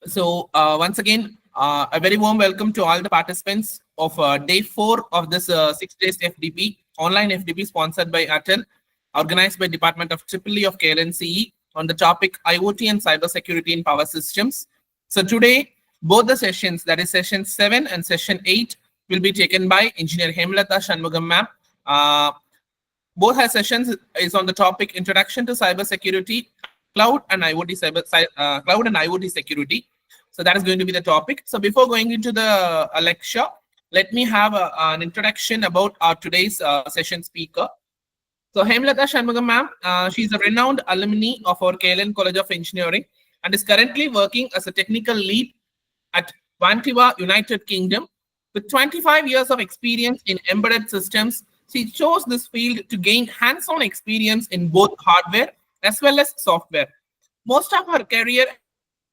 So once again, a very warm welcome to all the participants of day 4 of this 6 days FDP, online FDP sponsored by Atel, organized by Department of EEE of KLNCE on the topic IoT and cybersecurity in power systems. So today, both the sessions, that is session 7 and session 8, will be taken by Engineer Hemlata Shanmugam ma'am. Both her sessions is on the topic Introduction to Cybersecurity, Cloud and Cloud and IoT Security. So that is going to be the topic. So before going into the lecture, let me have an introduction about our today's session speaker. So Hemlata Shanmugam ma'am, she is a renowned alumni of our KLN College of Engineering and is currently working as a technical lead at Vantiva, United Kingdom. With 25 years of experience in embedded systems, she chose this field to gain hands-on experience in both hardware as well as software. Most of her career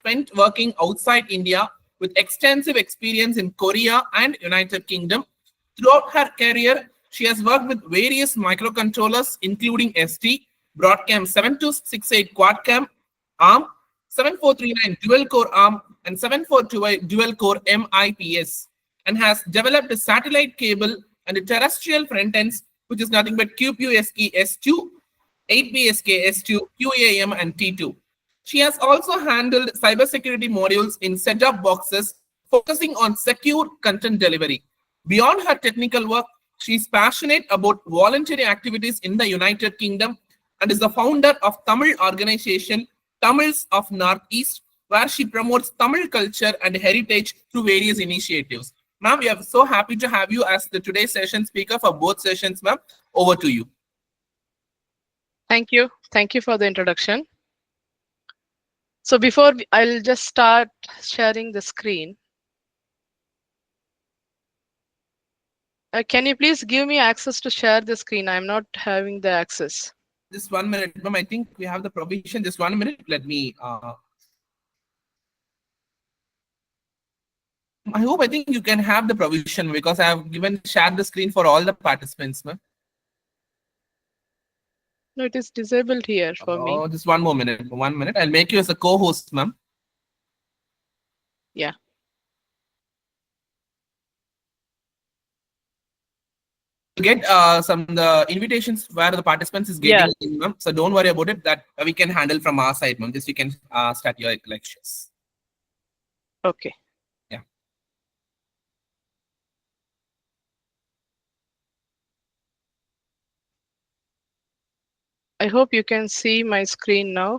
spent working outside India with extensive experience in Korea and United Kingdom. Throughout her career, she has worked with various microcontrollers, including ST, Broadcom 7268 Quad-Cam, ARM, 7439 dual-core ARM, and 742 dual-core MIPS, and has developed a satellite cable and a terrestrial front ends, which is nothing but QPSK S2, 8BSK S2, QAM, and T2. She has also handled cybersecurity modules in set-top boxes, focusing on secure content delivery. Beyond her technical work, she is passionate about voluntary activities in the United Kingdom and is the founder of Tamil organization Tamils of Northeast, where she promotes Tamil culture and heritage through various initiatives. Ma'am, we are so happy to have you as the today's session speaker for both sessions, ma'am. Over to you. Thank you. Thank you for the introduction. So before I'll just start sharing the screen. Can you please give me access to share the screen? I'm not having the access. Just 1 minute, ma'am. I think we have the provision. Just 1 minute. Let me. I think you can have the provision because I have given shared the screen for all the participants, ma'am. No, it is disabled here for me. Just 1 more minute. 1 minute. I'll make you as a co-host, ma'am. Yeah. Get some the invitations where the participants is getting in, ma'am. So don't worry about it. That we can handle from our side, ma'am. Just you can start your lectures. Okay. Yeah. I hope you can see my screen now.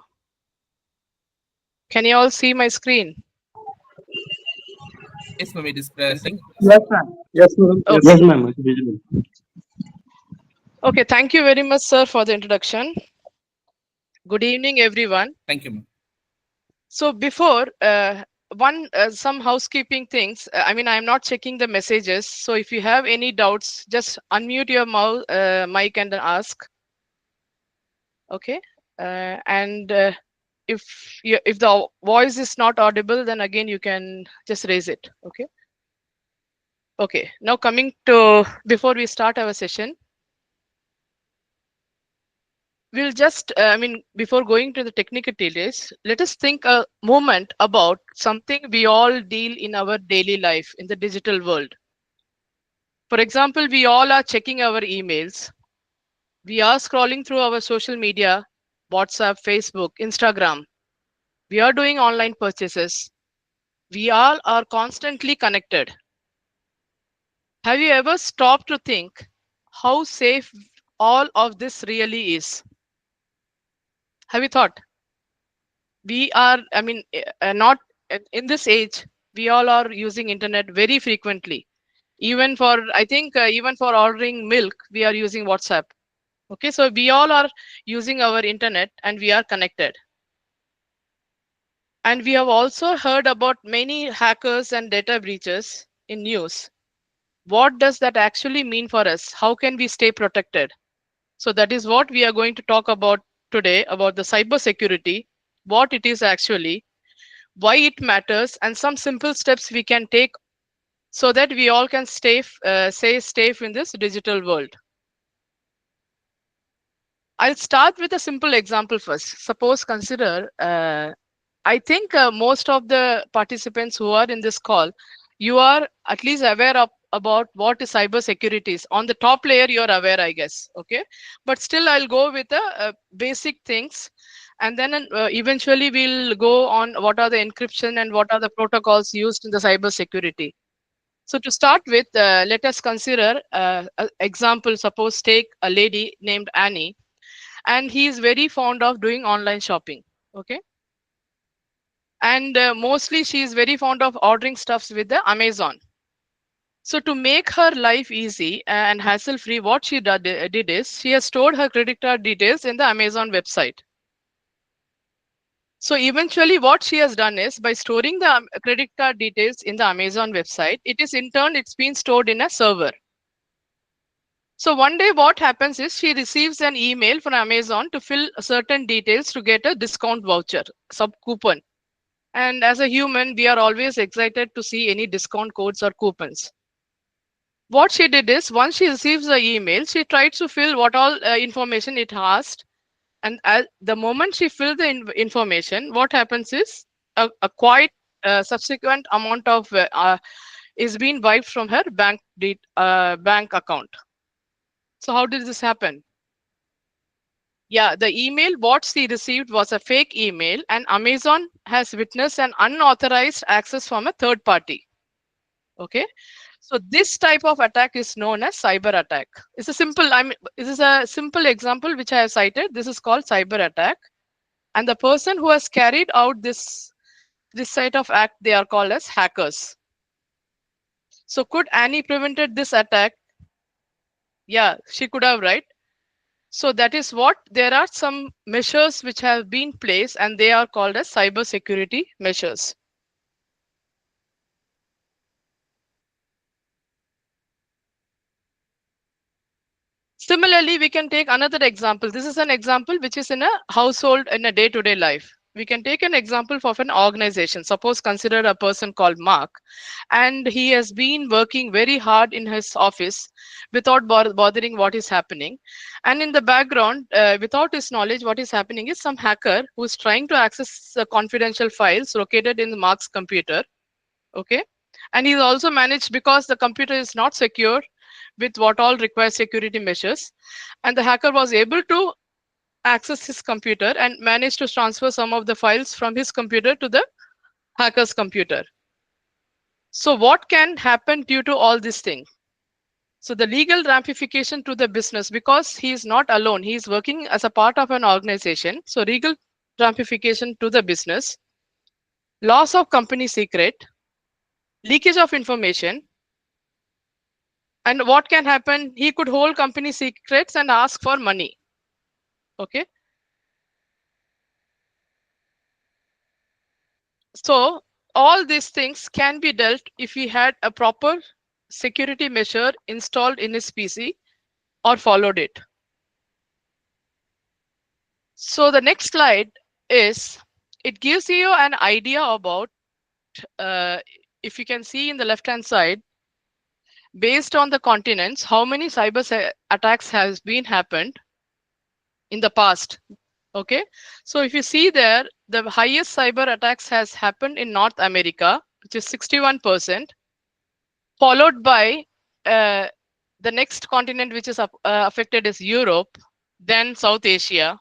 Can you all see my screen? Yes, ma'am. It is pressing. Yes, ma'am. Yes, ma'am. Okay. Yes, ma'am. Visible. Okay. Thank you very much, sir, for the introduction. Good evening, everyone. Thank you, ma'am. So before some housekeeping things. I mean, I'm not checking the messages. So if you have any doubts, just unmute your mic and ask. Okay. If the voice is not audible, then again you can just raise it. Okay. Okay. Now coming to before we start our session, we'll just before going to the technical details, let us think a moment about something we all deal in our daily life in the digital world. For example, we all are checking our emails. We are scrolling through our social media, WhatsApp, Facebook, Instagram. We are doing online purchases. We all are constantly connected. Have you ever stopped to think how safe all of this really is? Have you thought? We are, not in this age, we all are using internet very frequently. Even for, I think, even for ordering milk, we are using WhatsApp. Okay, so we all are using our internet and we are connected. And we have also heard about many hackers and data breaches in news. What does that actually mean for us? How can we stay protected? So that is what we are going to talk about today, about the cybersecurity, what it is actually, why it matters, and some simple steps we can take so that we all can stay safe in this digital world. I'll start with a simple example first. Suppose consider I think most of the participants who are in this call, you are at least aware of about what is cyber securities. On the top layer, you're aware, I guess. Okay, but still, I'll go with the basic things, and then eventually we'll go on what are the encryption and what are the protocols used in the cyber security. So to start with, let us consider an example. Suppose take a lady named Annie, and he is very fond of doing online shopping. Okay, and mostly she is very fond of ordering stuffs with the Amazon. So to make her life easy and hassle free, what she did is she has stored her credit card details in the Amazon website. So eventually what she has done is by storing the credit card details in the Amazon website, it is in turn it's been stored in a server. So one day what happens is she receives an email from Amazon to fill certain details to get a discount voucher, sub coupon. And as a human, we are always excited to see any discount codes or coupons. What she did is once she receives the email, she tried to fill what all information it asked. And the moment she filled the information, what happens is a quite subsequent amount of is being wiped from her bank account. So how did this happen? Yeah, the email what she received was a fake email, and Amazon has witnessed an unauthorized access from a third party. Okay, so this type of attack is known as cyber attack. It's a simple, this is a simple example which I have cited. This is called cyber attack, and the person who has carried out this site of act, they are called as hackers. So could Annie prevented this attack? Yeah, she could have, right? So that is what there are some measures which have been placed, and they are called as cyber security measures. Similarly, we can take another example. This is an example which is in a household in a day-to-day life. We can take an example of an organization. Suppose consider a person called Mark, and he has been working very hard in his office without bothering what is happening. And in the background, without his knowledge, what is happening is some hacker who is trying to access confidential files located in Mark's computer. Okay, and he's also managed because the computer is not secure with what all require security measures, and the hacker was able to access his computer and managed to transfer some of the files from his computer to the hacker's computer. So what can happen due to all these things? So the legal ramification to the business, because he is not alone, he is working as a part of an organization. So legal ramification to the business, loss of company secret, leakage of information. And what can happen? He could hold company secrets and ask for money. Okay. So all these things can be dealt if he had a proper security measure installed in his PC or followed it. So the next slide is, it gives you an idea about, if you can see in the left hand side, based on the continents, how many cyber attacks has been happened in the past. Okay, so if you see there, the highest cyber attacks has happened in North America, which is 61%, followed by the next continent which is affected is Europe, then South Asia,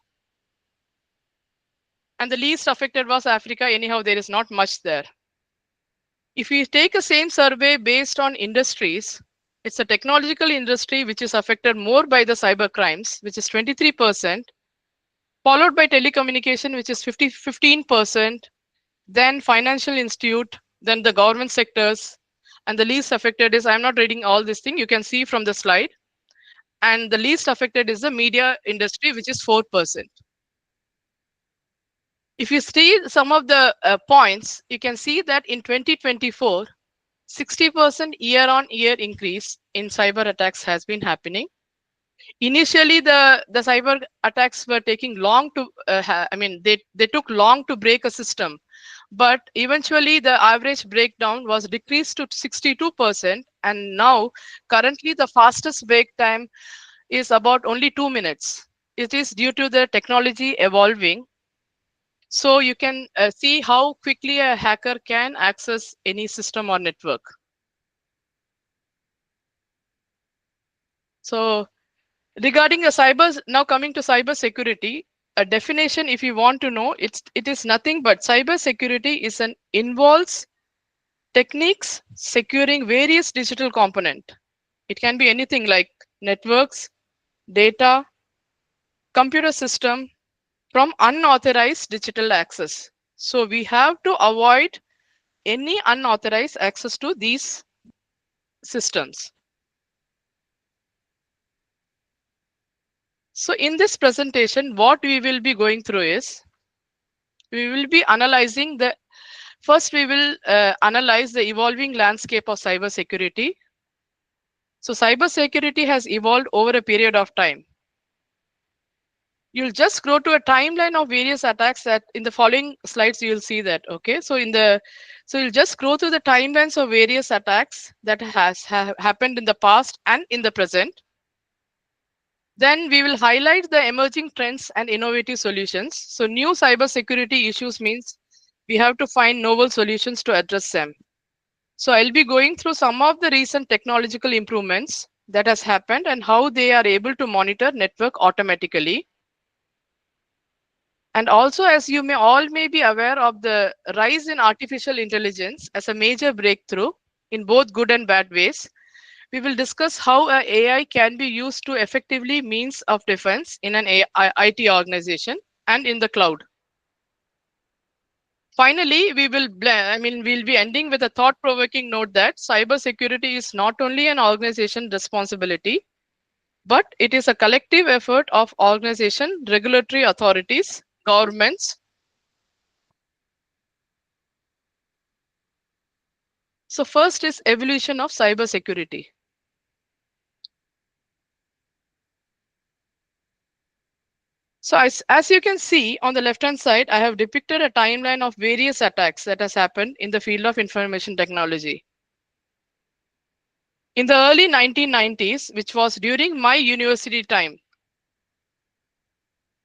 and the least affected was Africa. Anyhow, there is not much there. If we take the same survey based on industries, it's a technological industry which is affected more by the cyber crimes, which is 23%, followed by telecommunication, which is 15%, then financial institute, then the government sectors, and the least affected is, I'm not reading all this thing, you can see from the slide, and the least affected is the media industry, which is 4%. If you see some of the points, you can see that in 2024, 60% year-on-year increase in cyber attacks has been happening. Initially, the cyber attacks were taking long to, they took long to break a system, but eventually the average breakdown was decreased to 62%, and now currently the fastest break time is about only 2 minutes. It is due to the technology evolving. So you can see how quickly a hacker can access any system or network. So regarding the now coming to cyber security, a definition, if you want to know, it is nothing but cyber security involves techniques securing various digital component. It can be anything like networks, data, computer system from unauthorized digital access. So we have to avoid any unauthorized access to these systems. So in this presentation, what we will be going through is, we will be analyzing first we will analyze the evolving landscape of cybersecurity. So cybersecurity has evolved over a period of time. You'll just go to a timeline of various attacks that in the following slides you'll see that. Okay, so you'll just go through the timelines of various attacks that happened in the past and in the present. Then we will highlight the emerging trends and innovative solutions. So new cybersecurity issues means we have to find novel solutions to address them. So I'll be going through some of the recent technological improvements that has happened and how they are able to monitor network automatically. And also, as you may be aware of the rise in artificial intelligence as a major breakthrough in both good and bad ways, we will discuss how AI can be used to effectively means of defense in an IT organization and in the cloud. Finally, we'll be ending with a thought-provoking note that cybersecurity is not only an organization responsibility, but it is a collective effort of organization, regulatory authorities, governments. So first is evolution of cybersecurity. So as you can see on the left-hand side, I have depicted a timeline of various attacks that has happened in the field of information technology. In the early 1990s, which was during my university time,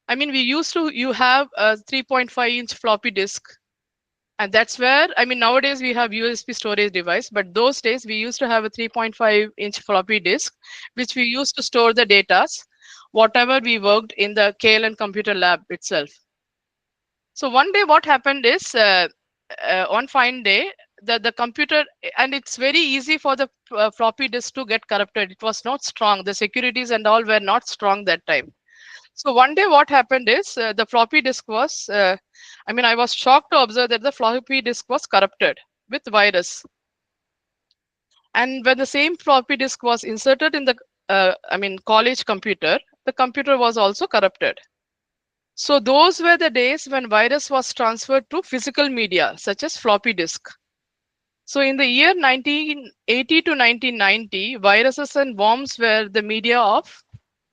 you have a 3.5-inch floppy disk. And that's where, nowadays we have USB storage device, but those days we used to have a 3.5-inch floppy disk, which we used to store the data, whatever we worked in the KLN computer lab itself. So one day what happened is, one fine day, the computer, and it's very easy for the floppy disk to get corrupted. It was not strong. The securities and all were not strong that time. So one day what happened is the floppy disk was, I was shocked to observe that the floppy disk was corrupted with virus. And when the same floppy disk was inserted in the, college computer, the computer was also corrupted. So those were the days when virus was transferred to physical media, such as floppy disk. So in the year 1980 to 1990, viruses and worms were the media of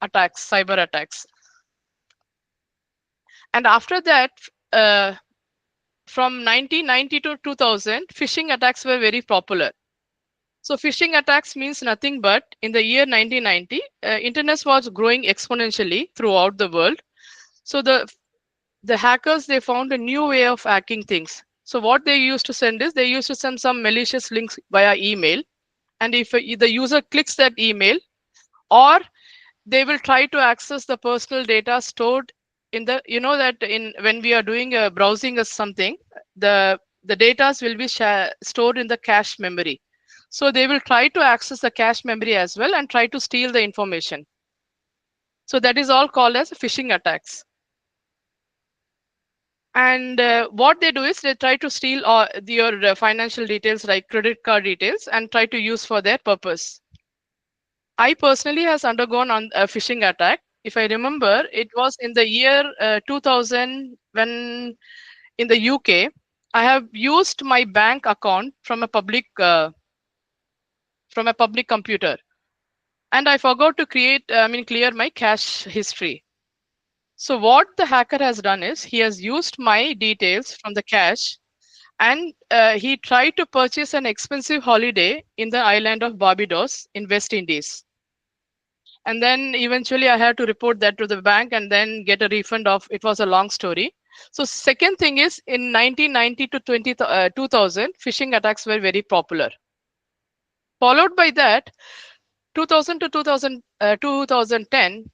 attacks, cyber attacks. And after that, from 1990 to 2000, phishing attacks were very popular. So phishing attacks means nothing but in the year 1990, internet was growing exponentially throughout the world. So the hackers, they found a new way of hacking things. So what they used to send is, they used to send some malicious links via email. And if the user clicks that email, or they will try to access the personal data stored in the, when we are doing a browsing or something, the data will be stored in the cache memory. So they will try to access the cache memory as well and try to steal the information. So that is all called as phishing attacks. And what they do is, they try to steal your financial details like credit card details and try to use for their purpose. I personally has undergone on a phishing attack. If I remember, it was in the year 2000 when in the UK, I have used my bank account from a public computer, and I forgot to clear my cache history. So what the hacker has done is, he has used my details from the cache, and he tried to purchase an expensive holiday in the island of Barbados in West Indies. And then eventually I had to report that to the bank and then get a refund of, it was a long story. So second thing is in 1990 to 2000, phishing attacks were very popular. Followed by that, 2000 to 2010,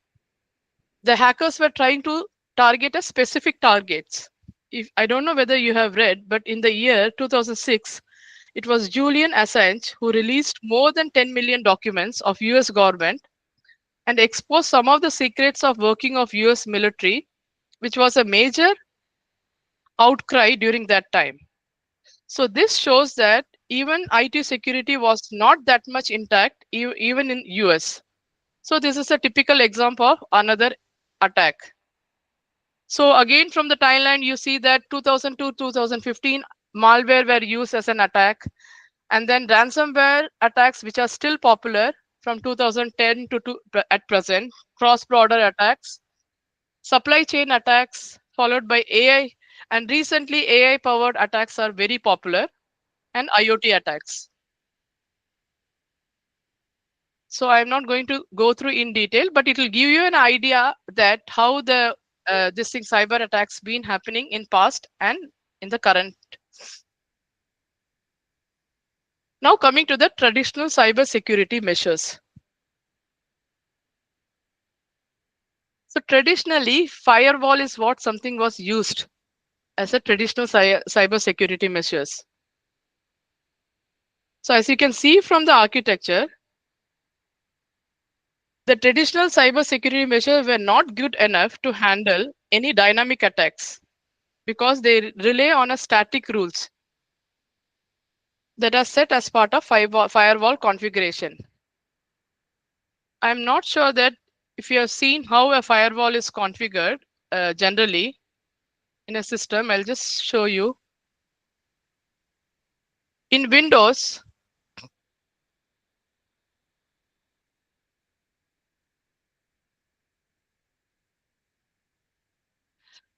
the hackers were trying to target a specific targets. If I don't know whether you have read, but in the year 2006, it was Julian Assange who released more than 10 million documents of US government and exposed some of the secrets of working of US military, which was a major outcry during that time. So this shows that even IT security was not that much intact even in US. So this is a typical example of another attack. So again, from the timeline, you see that 2002, 2015, malware were used as an attack. And then ransomware attacks, which are still popular from 2010 to at present, cross-border attacks, supply chain attacks, followed by AI. And recently, AI-powered attacks are very popular, and IoT attacks. So I'm not going to go through in detail, but it will give you an idea that how the this thing cyber attacks been happening in past and in the current. Now coming to the traditional cyber security measures. So traditionally, firewall is what something was used as a traditional cyber security measures. So as you can see from the architecture, the traditional cyber security measures were not good enough to handle any dynamic attacks because they rely on a static rules that are set as part of firewall configuration. I'm not sure that if you have seen how a firewall is configured generally in a system, I'll just show you. In Windows,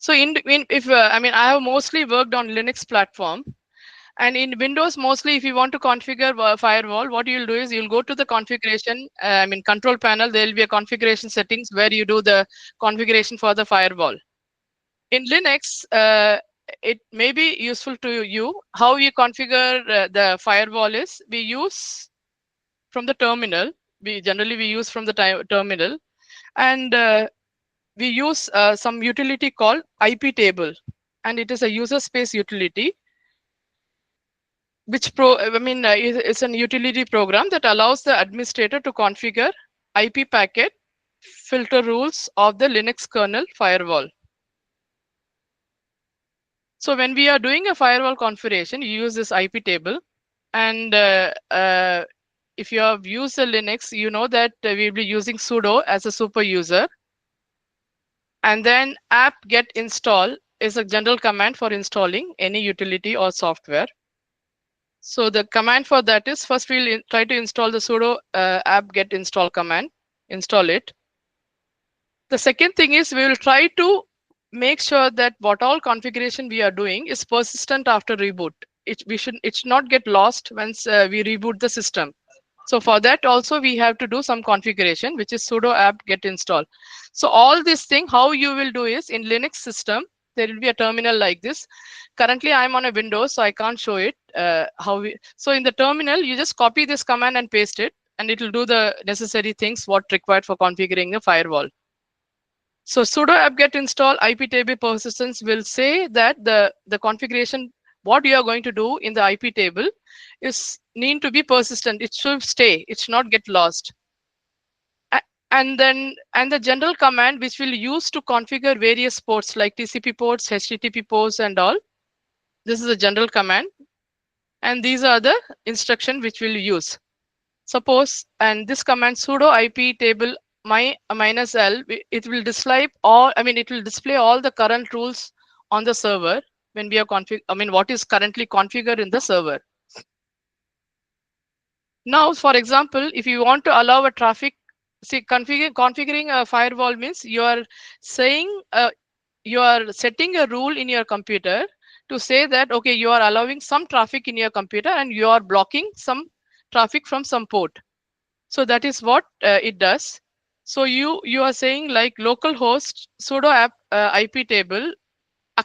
so if I mean, I have mostly worked on Linux platform, and in Windows, mostly if you want to configure a firewall, what you'll do is you'll go to the configuration, I mean, control panel, there'll be a configuration settings where you do the configuration for the firewall. In Linux, it may be useful to you. How you configure the firewall is we use from the terminal. We use from the terminal, and we use some utility called IP table, and it is a user space utility, which it's a utility program that allows the administrator to configure IP packet filter rules of the Linux kernel firewall. So when we are doing a firewall configuration, you use this IP table, and if you have used the Linux, you know that we'll be using sudo as a super user. And then apt-get install is a general command for installing any utility or software. So the command for that is first we'll try to install the sudo apt-get install command, install it. The second thing is we will try to make sure that what all configuration we are doing is persistent after reboot. It should not get lost once we reboot the system. So for that also we have to do some configuration, which is sudo apt-get install. So all this thing, how you will do is in Linux system, there will be a terminal like this. Currently I'm on a Windows, so I can't show it. So in the terminal, you just copy this command and paste it, and it will do the necessary things what required for configuring the firewall. So sudo apt-get install IP table persistence will say that the configuration, what you are going to do in the IP table is need to be persistent. It should stay. It should not get lost. And the general command which we'll use to configure various ports like TCP ports, HTTP ports, and all. This is a general command. And these are the instruction which we'll use. Suppose, and this command sudo IP table -l, it will display all, it will display all the current rules on the server when we are what is currently configured in the server. Now, for example, if you want to allow a traffic, see, configuring a firewall means you are saying, you are setting a rule in your computer to say that, okay, you are allowing some traffic in your computer and you are blocking some traffic from some port. So that is what it does. So you are saying like localhost sudo IP table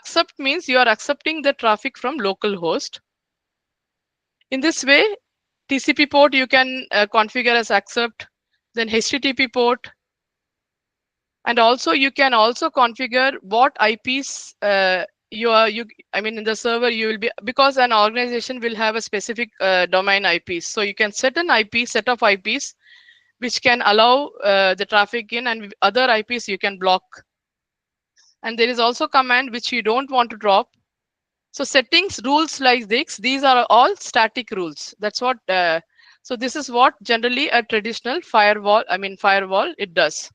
accept means you are accepting the traffic from local host. In this way, TCP port you can configure as accept, then HTTP port, and also you can also configure what IPs in the server you will be, because an organization will have a specific domain IPs. So you can set an IP set of IPs which can allow the traffic in, and other IPs you can block. And there is also command which you don't want to drop. So settings rules like this, these are all static rules. That's what. So this is what generally a traditional firewall it does.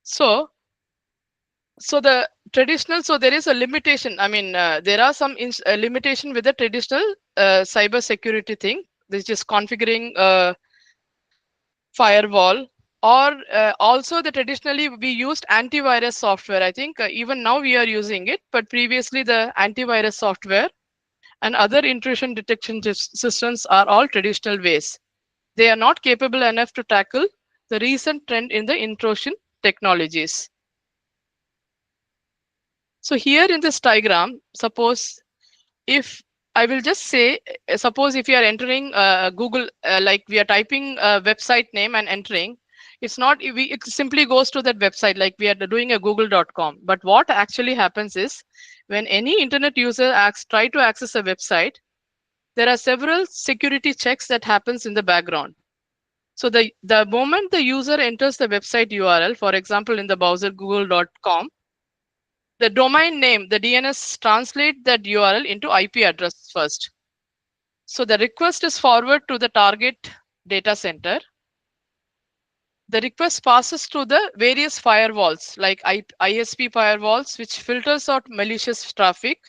So the traditional, so there is a limitation. There are some limitation with the traditional cyber security thing, which is configuring a firewall, or also the traditionally we used antivirus software. I think even now we are using it, but previously the antivirus software and other intrusion detection systems are all traditional ways. They are not capable enough to tackle the recent trend in the intrusion technologies. So here in this diagram, suppose if I will just say, suppose if you are entering Google, like we are typing a website name and entering, it's not, it simply goes to that website, like we are doing a google.com. But what actually happens is, when any internet user try to access a website, there are several security checks that happens in the background. So the moment the user enters the website URL, for example, in the browser google.com, the domain name, the DNS translate that URL into IP address first. So the request is forwarded to the target data center. The request passes to the various firewalls like ISP firewalls, which filters out malicious traffic.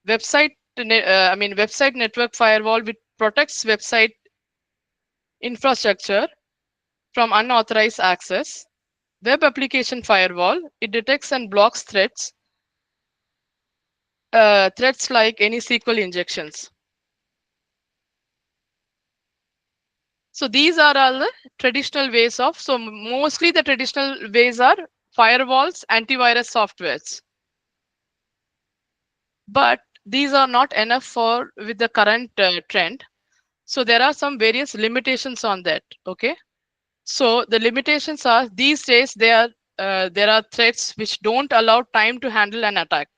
Website network firewall, which protects website infrastructure from unauthorized access. Web application firewall, it detects and blocks threats like any SQL injections. So these are all the traditional ways of, so mostly the traditional ways are firewalls, antivirus softwares. But these are not enough for with the current trend. So there are some various limitations on that. Okay. So the limitations are, these days there are threats which don't allow time to handle an attack.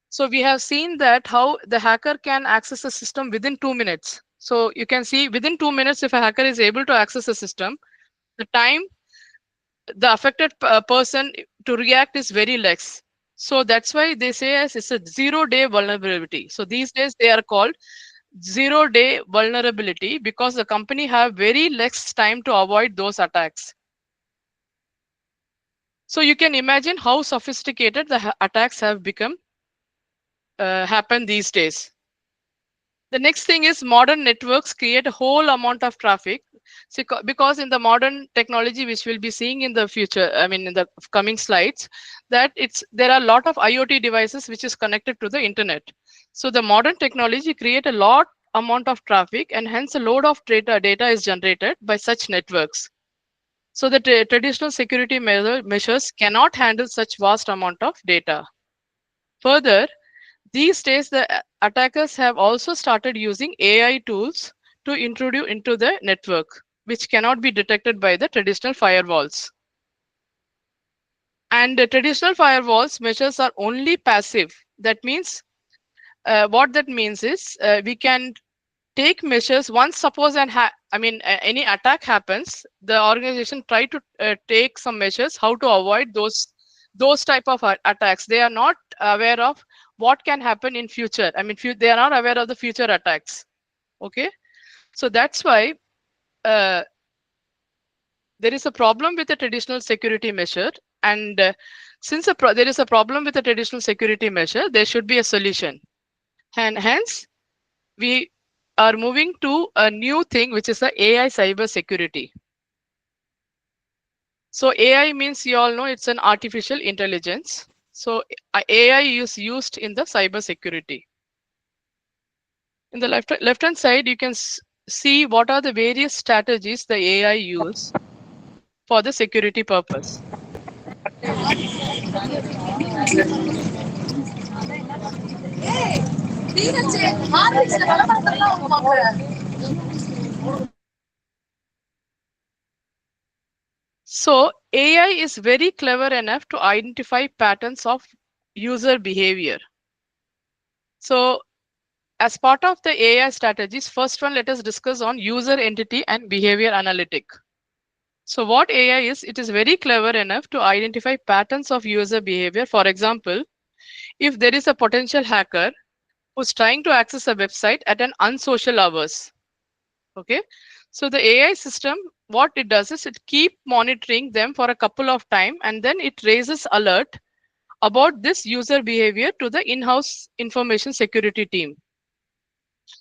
So we have seen that how the hacker can access the system within 2 minutes. So you can see within 2 minutes, if a hacker is able to access the system, the time the affected person to react is very less. So that's why they say as it's a 0-day vulnerability. So these days they are called 0-day vulnerability, because the company have very less time to avoid those attacks. So you can imagine how sophisticated the attacks have become happen these days. The next thing is, modern networks create a whole amount of traffic. So, because in the modern technology, which we'll be seeing in the future, in the coming slides, that there are a lot of IoT devices which is connected to the internet. So the modern technology create a lot amount of traffic, and hence a load of data is generated by such networks. So the traditional security measures cannot handle such vast amount of data. Further, these days, the attackers have also started using AI tools to introduce into the network, which cannot be detected by the traditional firewalls. And the traditional firewalls measures are only passive. That means, what that means is, we can take measures once, suppose any attack happens, the organization try to take some measures how to avoid those type of attacks. They are not aware of what can happen in future. They are not aware of the future attacks. Okay, so that's why there is a problem with the traditional security measure, and since there is a problem with the traditional security measure, there should be a solution, and hence we are moving to a new thing, which is the AI cyber security. So AI means, you all know, it's an artificial intelligence. So AI is used in the cyber security. In the left hand side, you can see what are the various strategies the AI use for the security purpose. So AI is very clever enough to identify patterns of user behavior. So as part of the AI strategies, first one, let us discuss on user entity and behavior analytic. So what AI is, it is very clever enough to identify patterns of user behavior. For example, if there is a potential hacker who's trying to access a website at an unsocial hours, okay? So the AI system, what it does is it keep monitoring them for a couple of time, and then it raises alert about this user behavior to the in-house information security team.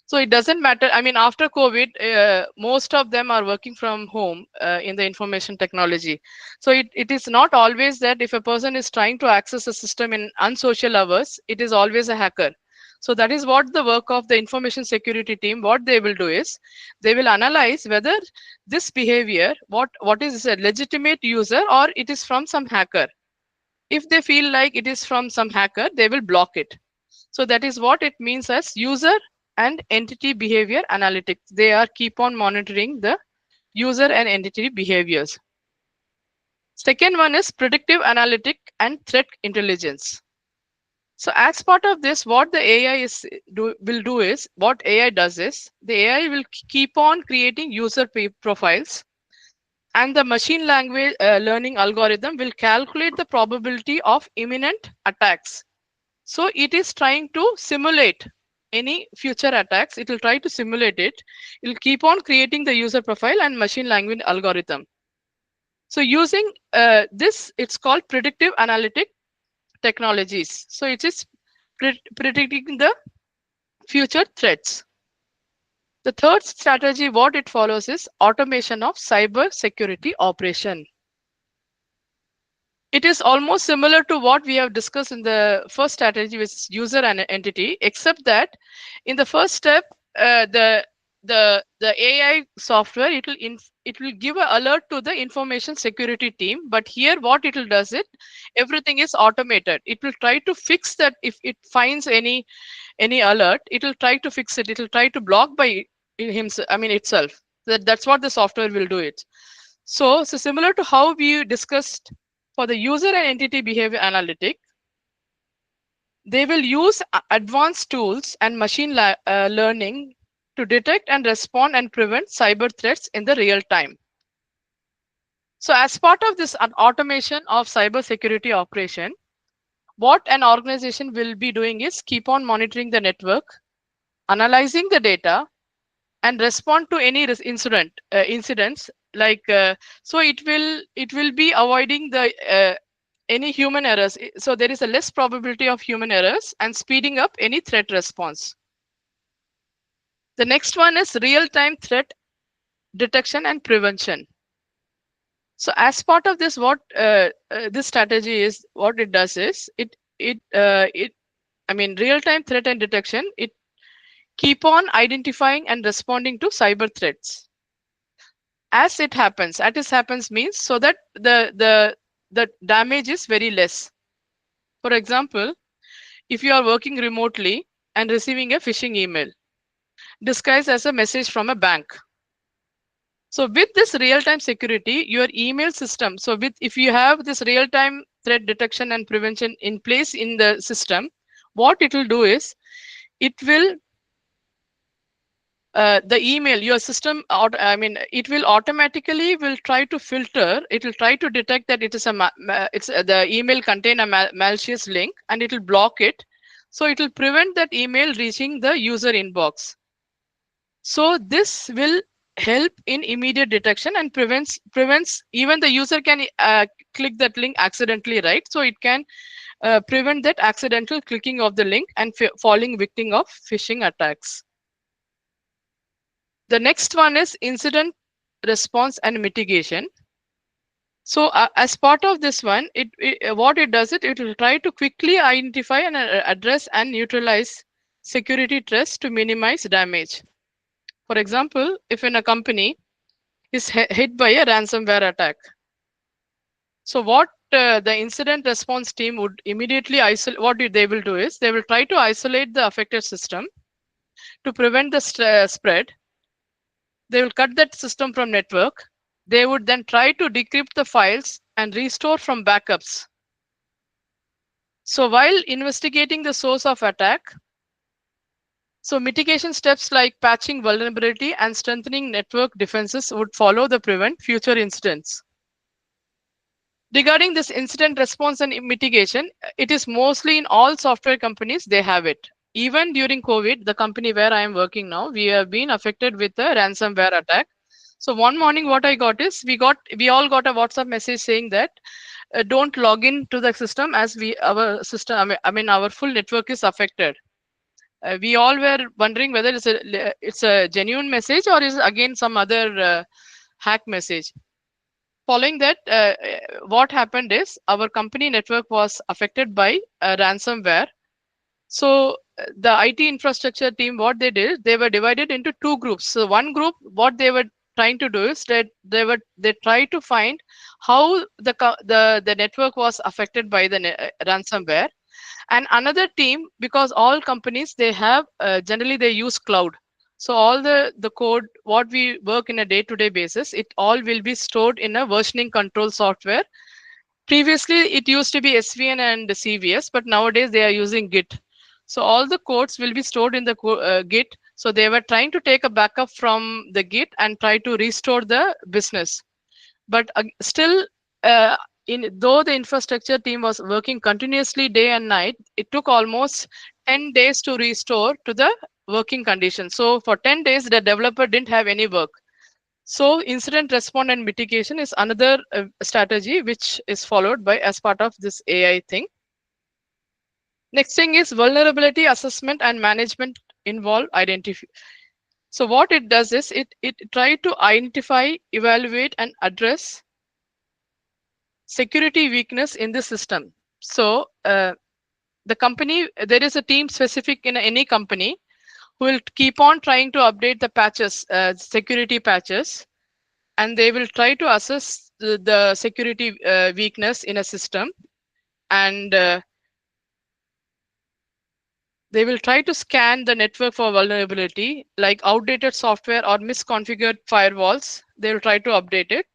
So it doesn't matter. I mean, after COVID, most of them are working from home in the information technology. So it is not always that if a person is trying to access a system in unsocial hours, it is always a hacker. So that is what the work of the information security team, what they will do is, they will analyze whether this behavior, what is a legitimate user or it is from some hacker. If they feel like it is from some hacker, they will block it. So that is what it means as user and entity behavior analytics. They are keep on monitoring the user and entity behaviors. Second one is predictive analytic and threat intelligence. So as part of this, what the AI will do is, what AI does is, the AI will keep on creating user profiles, and the machine language learning algorithm will calculate the probability of imminent attacks. So it is trying to simulate any future attacks. It will try to simulate it. It will keep on creating the user profile and machine language algorithm. So using this, it's called predictive analytic technologies. So it is predicting the future threats. The third strategy, what it follows is automation of cyber security operation. It is almost similar to what we have discussed in the first strategy, which is user and entity, except that in the first step, the AI software, it will give an alert to the information security team. But here, what it will does it, everything is automated. It will try to fix that. If it finds any alert, it will try to fix it. It will try to block by himself. I mean itself. That's what the software will do it. So similar to how we discussed for the user and entity behavior analytic, they will use advanced tools and machine learning to detect and respond and prevent cyber threats in the real time. So as part of this automation of cyber security operation, what an organization will be doing is keep on monitoring the network, analyzing the data, and respond to any incidents like so it will be avoiding the any human errors. So there is a less probability of human errors and speeding up any threat response. The next one is real-time threat detection and prevention. So as part of this, what this strategy is, what it does is I mean real-time threat and detection, it keep on identifying and responding to cyber threats as it happens means, so that the damage is very less. For example, if you are working remotely and receiving a phishing email disguised as a message from a bank. So with this real-time security, your email system, so if you have this real-time threat detection and prevention in place in the system, what it will do is, it will the email, your system, it will automatically will try to filter. It will try to detect that it is the email contain a malicious link, and it will block it. So it will prevent that email reaching the user inbox. So this will help in immediate detection and prevents even the user can click that link accidentally, right? So it can prevent that accidental clicking of the link and falling victim of phishing attacks. The next one is incident response and mitigation. So as part of this one, what it does, it will try to quickly identify and address and neutralize security threats to minimize damage. For example, if in a company is hit by a ransomware attack, so what the incident response team would immediately isolate, what they will do is they will try to isolate the affected system to prevent the spread. They will cut that system from network. They would then try to decrypt the files and restore from backups. So while investigating the source of attack, so mitigation steps like patching vulnerability and strengthening network defenses would follow to prevent future incidents. Regarding this incident response and mitigation, it is mostly in all software companies, they have it. Even during COVID, the company where I am working now, we have been affected with a ransomware attack. So one morning, what I got is we all got a WhatsApp message saying that don't log in to the system as our system, our full network is affected. We all were wondering whether it's a genuine message or is again some other hack message. Following that, what happened is our company network was affected by ransomware. So the IT infrastructure team, what they did, they were divided into two groups. So one group, what they were trying to do is that they tried to find how the network was affected by the ransomware. And another team, because all companies they have generally they use cloud, so all the code what we work in a day-to-day basis, it all will be stored in a versioning control software. Previously it used to be SVN and CVS, but nowadays they are using Git. So all the codes will be stored in the Git. So they were trying to take a backup from the Git and try to restore the business. But still, though the infrastructure team was working continuously day and night, it took almost 10 days to restore to the working condition. So for 10 days, the developer didn't have any work. So incident response and mitigation is another strategy which is followed by as part of this AI thing. Next thing is vulnerability assessment and management involve identify. So what it does is it try to identify, evaluate, and address security weakness in the system. So the company, there is a team specific in any company who will keep on trying to update the patches, security patches, and they will try to assess the security weakness in a system, and they will try to scan the network for vulnerability like outdated software or misconfigured firewalls. They will try to update it.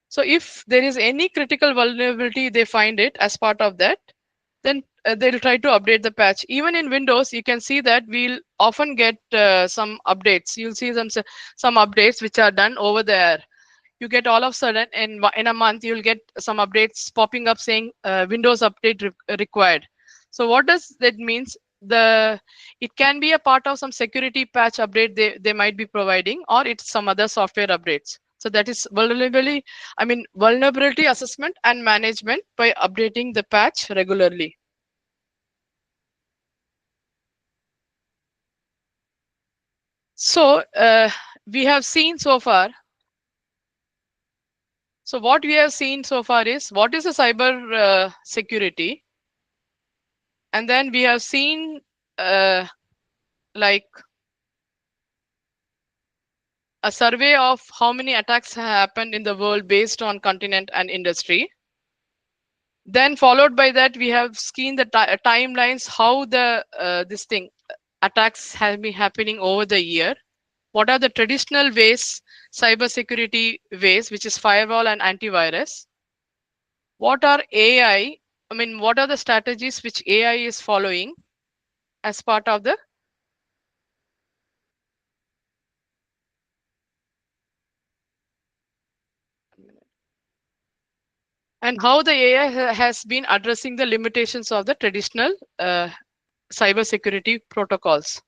So if there is any critical vulnerability, they find it as part of that, then they'll try to update the patch. Even in Windows, you can see that we'll often get some updates. You'll see some updates which are done over there. You get all of a sudden in a month, you'll get some updates popping up saying Windows update required. So what does that means? It can be a part of some security patch update they might be providing, or it's some other software updates. So that is vulnerability assessment and management by updating the patch regularly. So we have seen so far. So what we have seen so far is what is a cyber security, and then we have seen like a survey of how many attacks have happened in the world based on continent and industry. Then followed by that, we have seen the timelines, how the attacks have been happening over the year. What are the traditional ways, cybersecurity ways, which is firewall and antivirus? What are AI? What are the strategies which AI is following as part of the and how the AI has been addressing the limitations of the traditional cybersecurity protocols.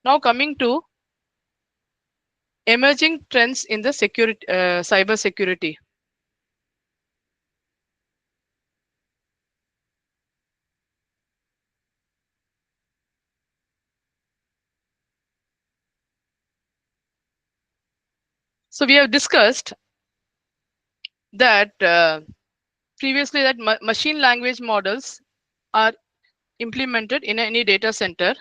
Now coming to emerging trends in the cybersecurity. So we have discussed that previously that machine language models are implemented in any data center.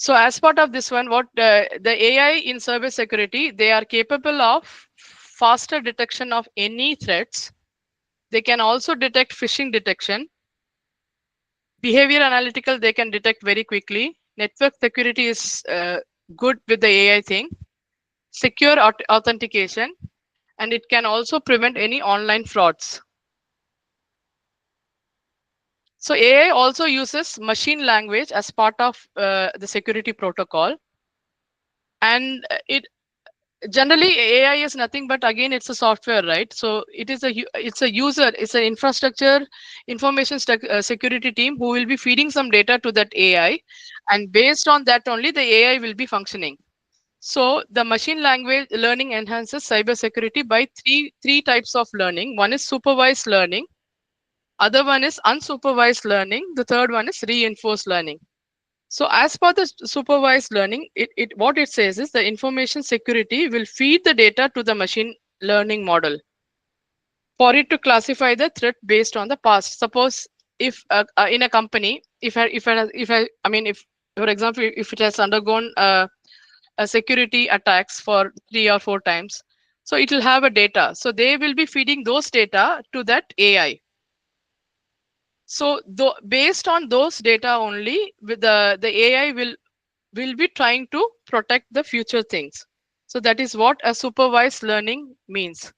So as part of this one, what the AI in cybersecurity, they are capable of faster detection of any threats. They can also detect phishing detection. Behavior analytical, they can detect very quickly. Network security is good with the AI thing. Secure authentication, and it can also prevent any online frauds. So AI also uses machine language as part of the security protocol. And it generally AI is nothing but, again, it's a software, right? So it's a user, it's an infrastructure information security team who will be feeding some data to that AI, and based on that only the AI will be functioning. So the machine language learning enhances cybersecurity by three types of learning. One is supervised learning, other one is unsupervised learning, the third one is reinforced learning. So as per the supervised learning, what it says is the information security will feed the data to the machine learning model for it to classify the threat based on the past. Suppose if in a company, if for example, if it has undergone a security attacks for 3 or 4 times, so it will have a data. So they will be feeding those data to that AI. So based on those data only, with the AI will be trying to protect the future things. So that is what a supervised learning means.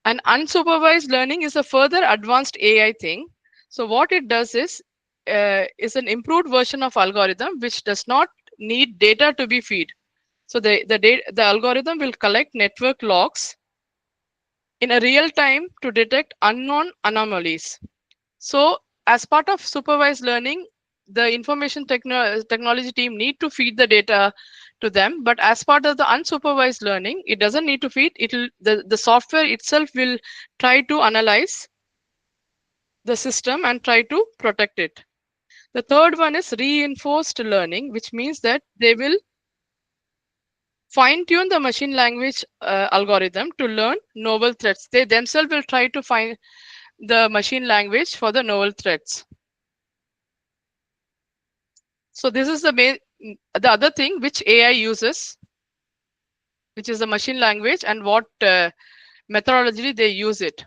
And unsupervised learning is a further advanced AI thing. So what it does is an improved version of algorithm which does not need data to be fed. So the algorithm will collect network logs in a real time to detect unknown anomalies. So as part of supervised learning, the information technology team need to feed the data to them. But as part of the unsupervised learning, it doesn't need to feed. The software itself will try to analyze the system and try to protect it. The third one is reinforced learning, which means that they will fine tune the machine language algorithm to learn novel threats. They themselves will try to find the machine language for the novel threats. So this is the other thing which AI uses, which is the machine language, and what methodology they use it.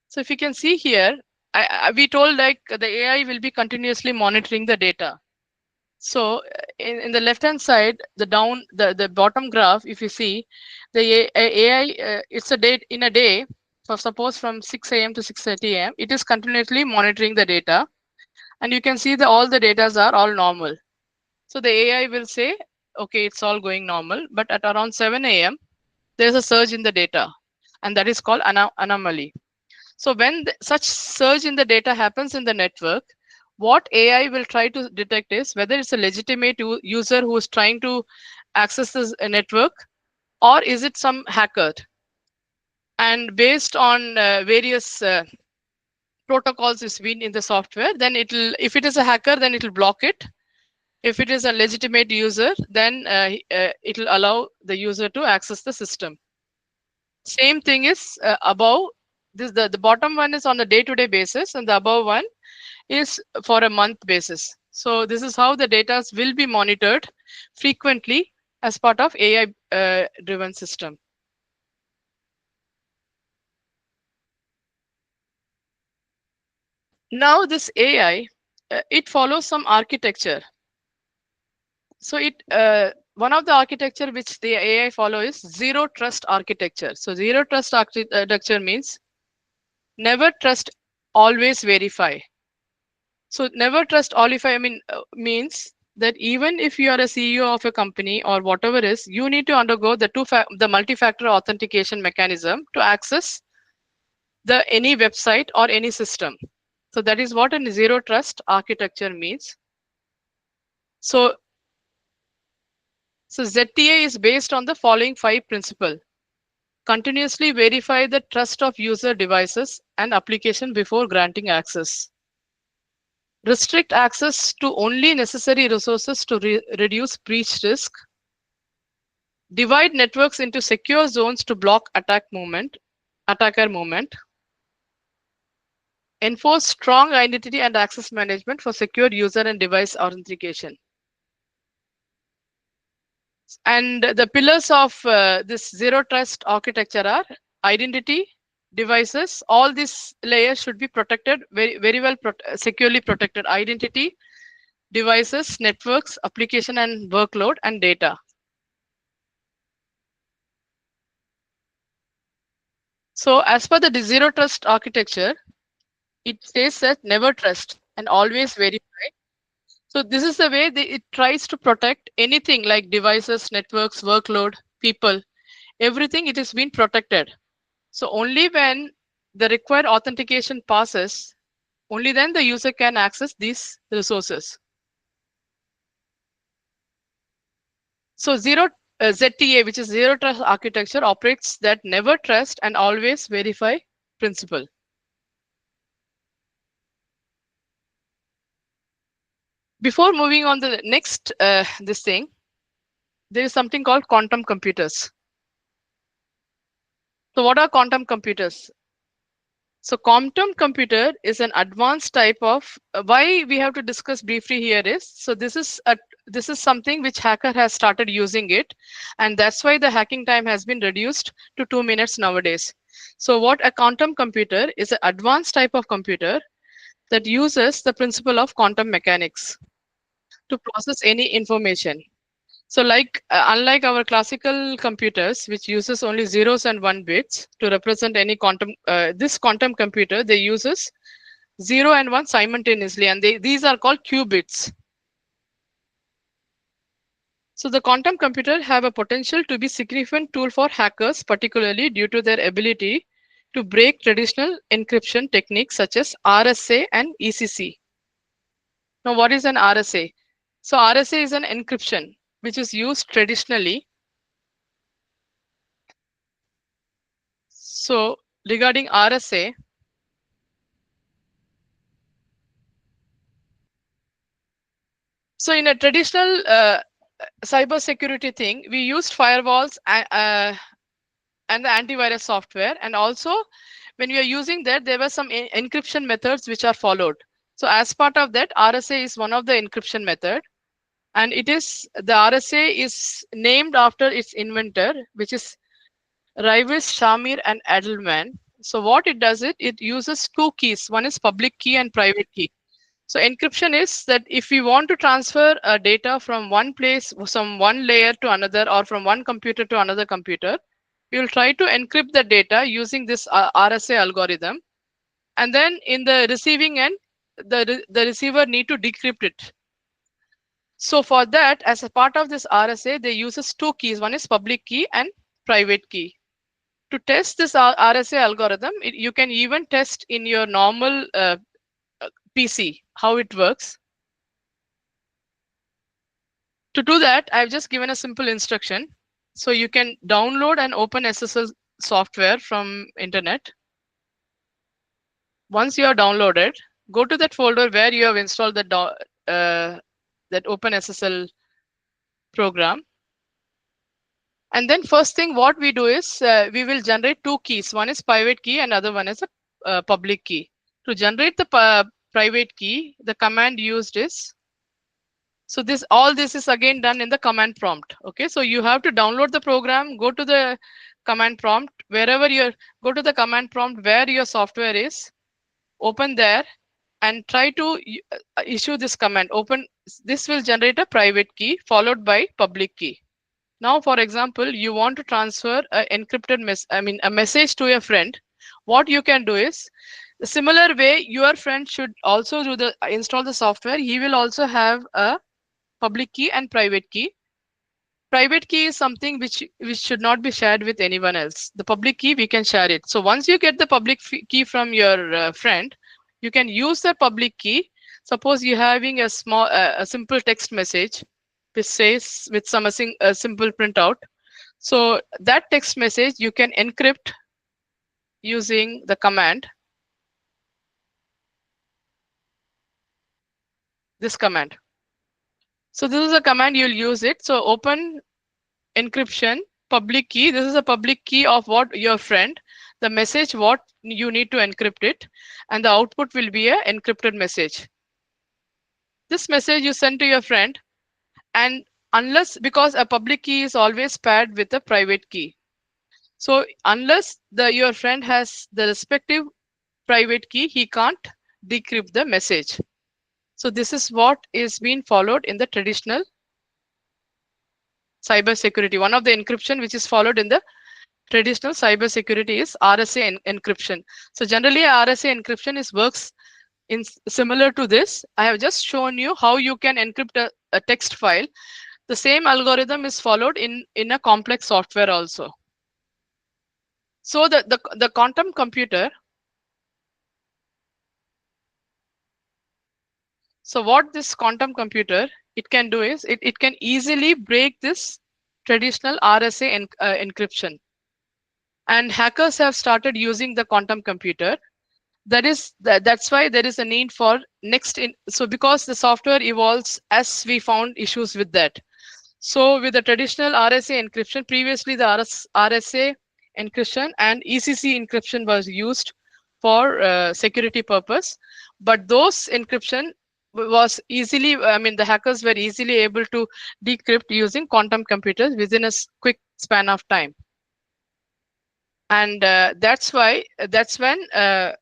So if you can see here, we told like the AI will be continuously monitoring the data. So in the left hand side, the bottom graph, if you see, the AI, it's a date in a day. So suppose from 6 a.m. to 6:30 a.m., it is continuously monitoring the data, and you can see that all the data are all normal. So the AI will say, okay, it's all going normal, but at around 7 a.m., there's a surge in the data, and that is called anomaly. So when such surge in the data happens in the network, what AI will try to detect is whether it's a legitimate user who is trying to access this network, or is it some hacker. And based on various protocols is been in the software, then if it is a hacker, then it will block it. If it is a legitimate user, then it will allow the user to access the system. Same thing is above this. The bottom one is on a day-to-day basis, and the above one is for a month basis. So this is how the data will be monitored frequently as part of AI driven system. Now this AI, it follows some architecture. So one of the architecture which the AI follow is zero trust architecture. So zero trust architecture means never trust, always verify. So never trust, verify, means that even if you are a CEO of a company or whatever is, you need to undergo the multi-factor authentication mechanism to access any website or any system. So that is what a zero trust architecture means. So ZTA is based on the following 5 principles. Continuously verify the trust of user devices and application before granting access. Restrict access to only necessary resources to reduce breach risk. Divide networks into secure zones to block attacker movement. enforce strong identity and access management for secure user and device authentication. And the pillars of this zero trust architecture are identity, devices. All these layers should be protected, very well securely protected. Identity, devices, networks, application and workload, and data. So as per the zero trust architecture, it says that never trust and always verify. So this is the way it tries to protect anything like devices, networks, workload, people, everything. It is being protected. So only when the required authentication passes, only then the user can access these resources. So ZTA, which is zero trust architecture, operates that never trust and always verify principle. Before moving on to the next this thing, there is something called quantum computers. So what are quantum computers? So quantum computer is an advanced type of why we have to discuss briefly here is, so this is something which hacker has started using it, and that's why the hacking time has been reduced to 2 minutes nowadays. So what a quantum computer is, an advanced type of computer that uses the principle of quantum mechanics to process any information. So like unlike our classical computers, which uses only zeros and one bits to represent any quantum, this quantum computer, they uses 0 and 1 simultaneously, and these are called qubits. So the quantum computer have a potential to be significant tool for hackers, particularly due to their ability to break traditional encryption techniques such as RSA and ECC. Now, what is an RSA? So RSA is an encryption which is used traditionally. So regarding RSA, so in a traditional cyber security thing, we used firewalls and the antivirus software, and also when we are using that, there were some encryption methods which are followed. So as part of that, RSA is one of the encryption method, and it is the RSA is named after its inventor, which is Rivers, Shamir, and Edelman. So what it does, it uses two keys. One is public key and private key. So encryption is that if we want to transfer data from one place, from one layer to another, or from one computer to another computer, we will try to encrypt the data using this RSA algorithm. And then in the receiving end, the receiver need to decrypt it. So for that, as a part of this RSA, they uses two keys. One is public key and private key. To test this RSA algorithm, you can even test in your normal PC how it works. To do that, I've just given a simple instruction. So you can download and open SSL software from internet. Once you have downloaded, go to that folder where you have installed that OpenSSL program. And then first thing what we do is we will generate two keys. One is private key and other one is a public key. To generate the private key, the command used is, so all this is again done in the command prompt. Okay, so you have to download the program, go to the command prompt, go to the command prompt where your software is, open there, and try to issue this command. This will generate a private key followed by public key. Now, for example, you want to transfer a encrypted a message to a friend. What you can do is, the similar way your friend should also install the software. He will also have a public key and private key. Private key is something which should not be shared with anyone else. The public key, we can share it. So once you get the public key from your friend, you can use the public key. Suppose you're having a simple text message which says with a simple printout. So that text message you can encrypt using the command. This command. So this is a command, you'll use it. So open encryption, public key. This is a public key of what? Your friend. the message what you need to encrypt it, and the output will be a encrypted message. This message you send to your friend, and unless, because a public key is always paired with a private key, so unless your friend has the respective private key, he can't decrypt the message. So this is what is being followed in the traditional cyber security. One of the encryption which is followed in the traditional cyber security is RSA encryption. So generally RSA encryption works in similar to this. I have just shown you how you can encrypt a text file. The same algorithm is followed in a complex software also. So the quantum computer, so what this quantum computer it can do is it can easily break this traditional RSA encryption. And hackers have started using the quantum computer. That's why there is a need for so because the software evolves as we found issues with that. So with the traditional RSA encryption, previously the RSA encryption and ECC encryption was used for security purpose, but those encryption was easily, I mean, the hackers were easily able to decrypt using quantum computers within a quick span of time. And that's when a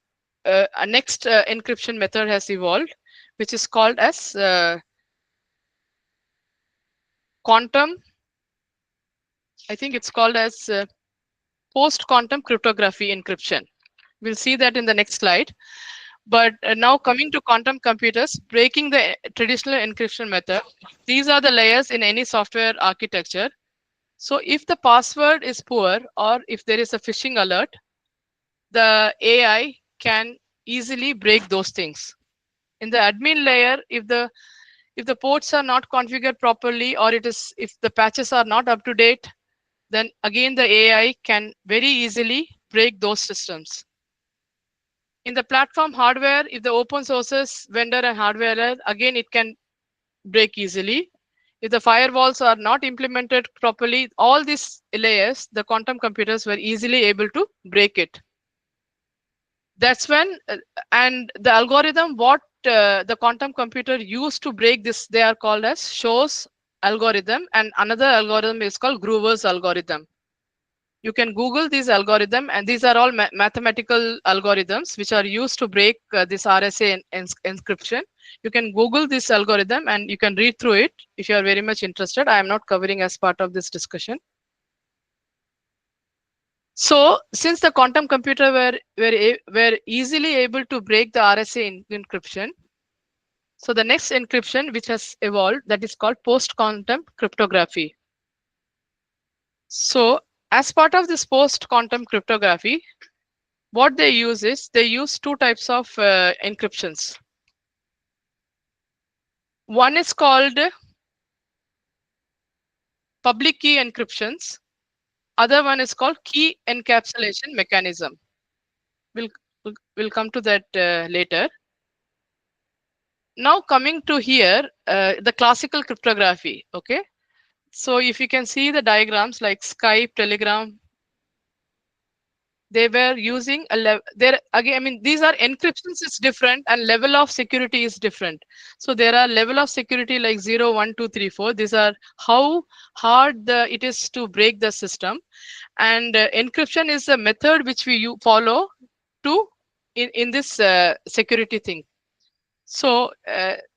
next encryption method has evolved, which is called as quantum, I think it's called as post-quantum cryptography encryption. We'll see that in the next slide. But now coming to quantum computers, breaking the traditional encryption method, these are the layers in any software architecture. So if the password is poor or if there is a phishing alert, the AI can easily break those things. In the admin layer, if the ports are not configured properly, or if the patches are not up to date, then again the AI can very easily break those systems. In the platform hardware, if the open sources vendor and hardware, again it can break easily. If the firewalls are not implemented properly, all these layers, the quantum computers were easily able to break it. That's when, and the algorithm what the quantum computer used to break this, they are called as Shor's algorithm, and another algorithm is called Groover's algorithm. You can Google these algorithm, and these are all mathematical algorithms which are used to break this RSA encryption. You can Google this algorithm and you can read through it if you are very much interested. I am not covering as part of this discussion. So since the quantum computer were easily able to break the RSA encryption, so the next encryption which has evolved, that is called post-quantum cryptography. So as part of this post-quantum cryptography, what they use is they use two types of encryptions. One is called public key encryptions. Other one is called key encapsulation mechanism. We'll come to that later. Now coming to here, the classical cryptography. Okay, so if you can see the diagrams like Skype, Telegram, they were using there again, I mean, these are encryptions is different and level of security is different. So there are level of security like 0, 1, 2, 3, 4. These are how hard it is to break the system. And encryption is a method which we follow to in this security thing. So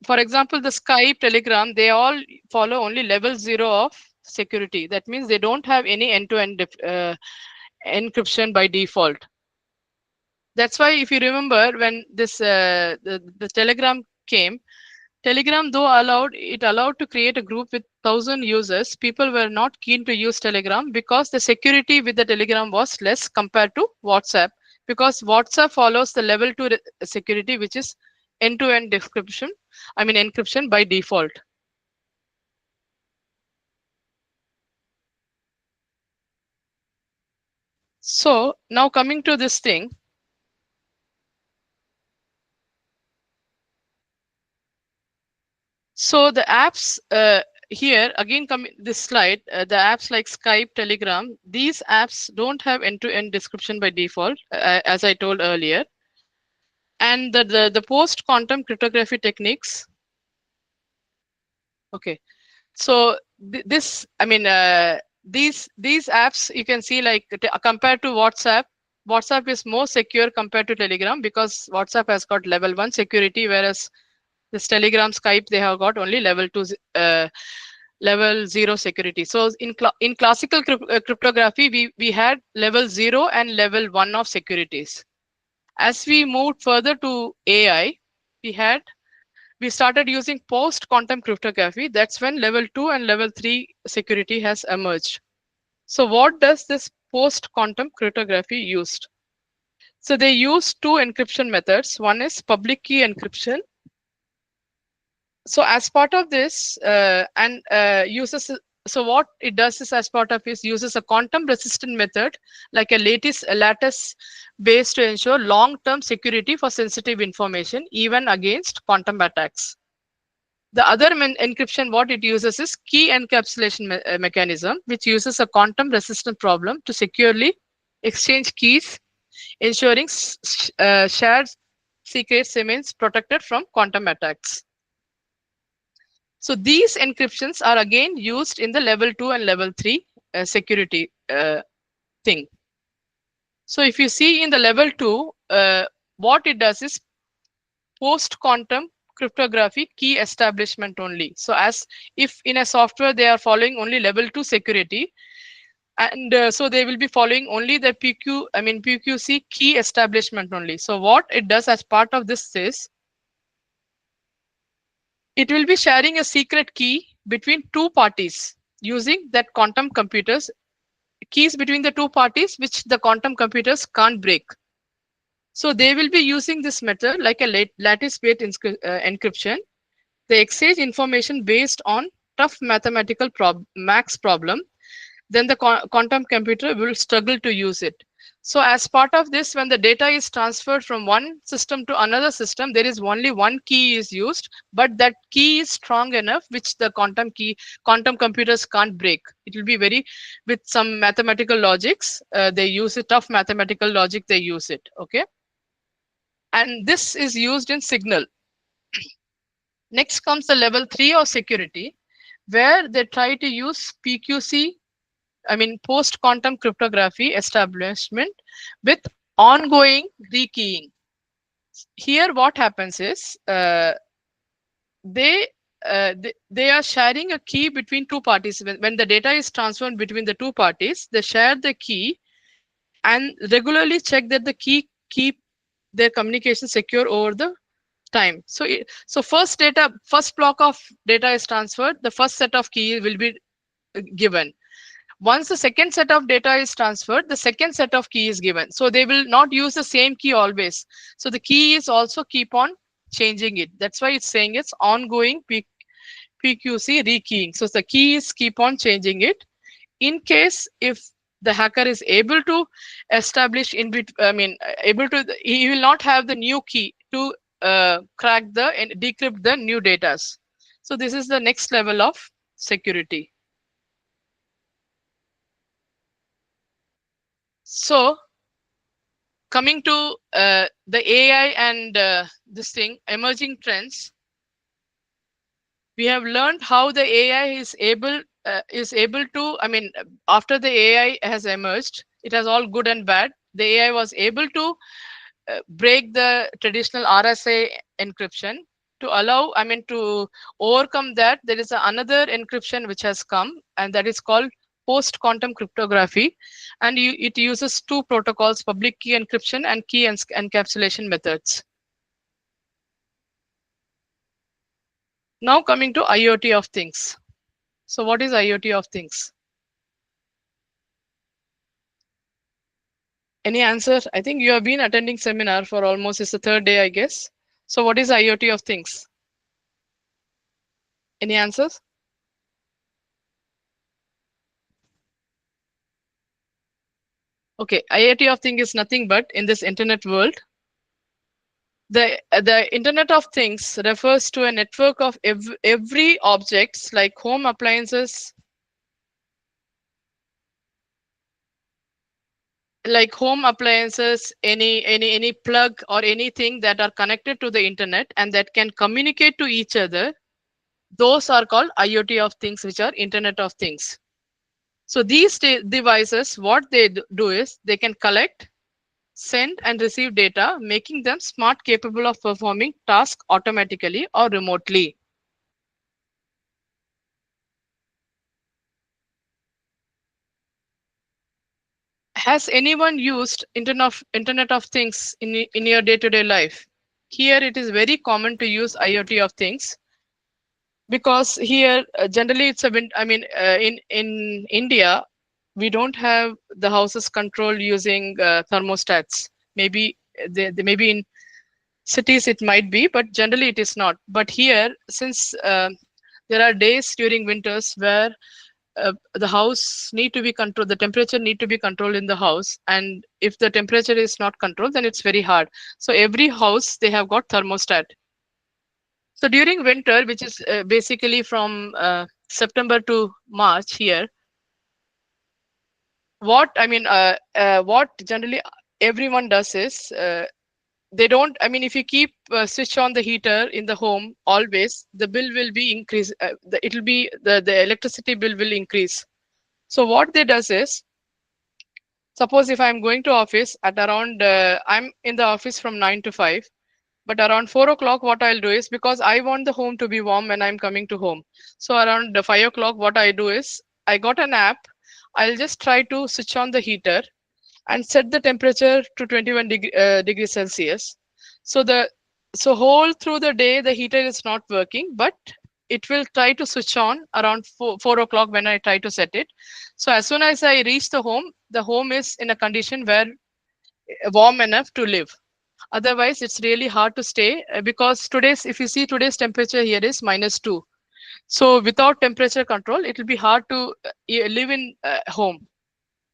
for example, the Skype, Telegram, they all follow only level 0 of security. That means they don't have any end-to-end encryption by default. That's why if you remember when this the Telegram came, Telegram though allowed to create a group with 1,000 users, people were not keen to use Telegram because the security with the Telegram was less compared to WhatsApp, because WhatsApp follows the level 2 security, which is end-to-end encryption by default. So now coming to this thing. So the apps, here again, this slide, the apps like Skype, Telegram, these apps don't have end-to-end description by default, as I told earlier. And the post-quantum cryptography techniques. Okay, so this, I mean, these apps you can see, like compared to WhatsApp, WhatsApp is more secure compared to Telegram because WhatsApp has got level 1 security, whereas this Telegram, Skype, they have got only level 2, level 0 security. So in classical cryptography, we had level 0 and level 1 of securities. As we moved further to AI, we started using post-quantum cryptography. That's when level 2 and level 3 security has emerged. So what does this post-quantum cryptography used? So they use two encryption methods. One is public key encryption. So as part of this, so what it does is, as part of this, uses a quantum resistant method like a lattice based to ensure long-term security for sensitive information, even against quantum attacks. The other encryption, what it uses is key encapsulation mechanism, which uses a quantum resistant problem to securely exchange keys, ensuring shared secrets remains protected from quantum attacks. So these encryptions are again used in the level 2 and level 3 security thing. So if you see in the level 2, what it does is post-quantum cryptography key establishment only. So as if in a software they are following only level 2 security, and so they will be following only the PQC key establishment only. So what it does as part of this is, it will be sharing a secret key between two parties using that quantum computers, keys between the two parties which the quantum computers can't break. So they will be using this method like a lattice-based encryption. They exchange information based on tough mathematical max problem. Then the quantum computer will struggle to use it. So as part of this, when the data is transferred from one system to another system, there is only one key is used, but that key is strong enough, which the quantum computers can't break. It will be with some mathematical logics. They use it, tough mathematical logic, they use it, okay? And this is used in Signal. Next comes the level 3 of security, where they try to use PQC, post-quantum cryptography establishment with ongoing rekeying. Here, what happens is they are sharing a key between two parties. When the data is transferred between the two parties, they share the key and regularly check that the key keep their communication secure over the time. So first block of data is transferred, the first set of keys will be given. Once the second set of data is transferred, the second set of key is given. So they will not use the same key always. So the key is also keep on changing it. That's why it's saying it's ongoing PQC rekeying. So the key is keep on changing it. In case if the hacker is able to establish he will not have the new key to crack and decrypt the new data. So this is the next level of security. So coming to the AI and this thing, emerging trends, we have learned how the AI is able to, after the AI has emerged, it has all good and bad. The AI was able to break the traditional RSA encryption. To allow, to overcome that, there is another encryption which has come, and that is called post-quantum cryptography, and it uses two protocols, public key encryption and key encapsulation methods. Now coming to IoT of things. So what is IoT of things? Any answer? I think you have been attending seminar for almost, it's the third day, I guess. So what is IoT of things? Any answers? Okay, IoT of things is nothing but in this internet world, The Internet of Things refers to a network of every objects like home appliances, any plug or anything that are connected to the internet and that can communicate to each other. Those are called IoT of things, which are Internet of Things. So these devices, what they do is they can collect, send and receive data, making them smart, capable of performing tasks automatically or remotely. Has anyone used Internet of Things in your day-to-day life? Here it is very common to use IoT of things, because here generally it's in India we don't have the houses controlled using thermostats. Maybe maybe in cities it might be, but generally it is not. But here, since there are days during winters where the house need to be controlled, the temperature need to be controlled in the house, and if the temperature is not controlled, then it's very hard. So every house they have got thermostat. So during winter, which is basically from September to March here, what generally everyone does is they don't. I mean, if you keep switch on the heater in the home always, the bill will be increase. It'll be the electricity bill will increase. So what they does is, suppose if I'm going to office at around, I'm in the office from 9 to 5. But around 4 o'clock, what I'll do is, because I want the home to be warm when I'm coming to home. So around 5 o'clock, what I do is, I got an app. I'll just try to switch on the heater and set the temperature to 21 degrees Celsius. So whole through the day, the heater is not working, but it will try to switch on around 4 o'clock when I try to set it. So as soon as I reach the home is in a condition where warm enough to live. Otherwise it's really hard to stay, because if you see today's temperature here is -2. So without temperature control it will be hard to live in home.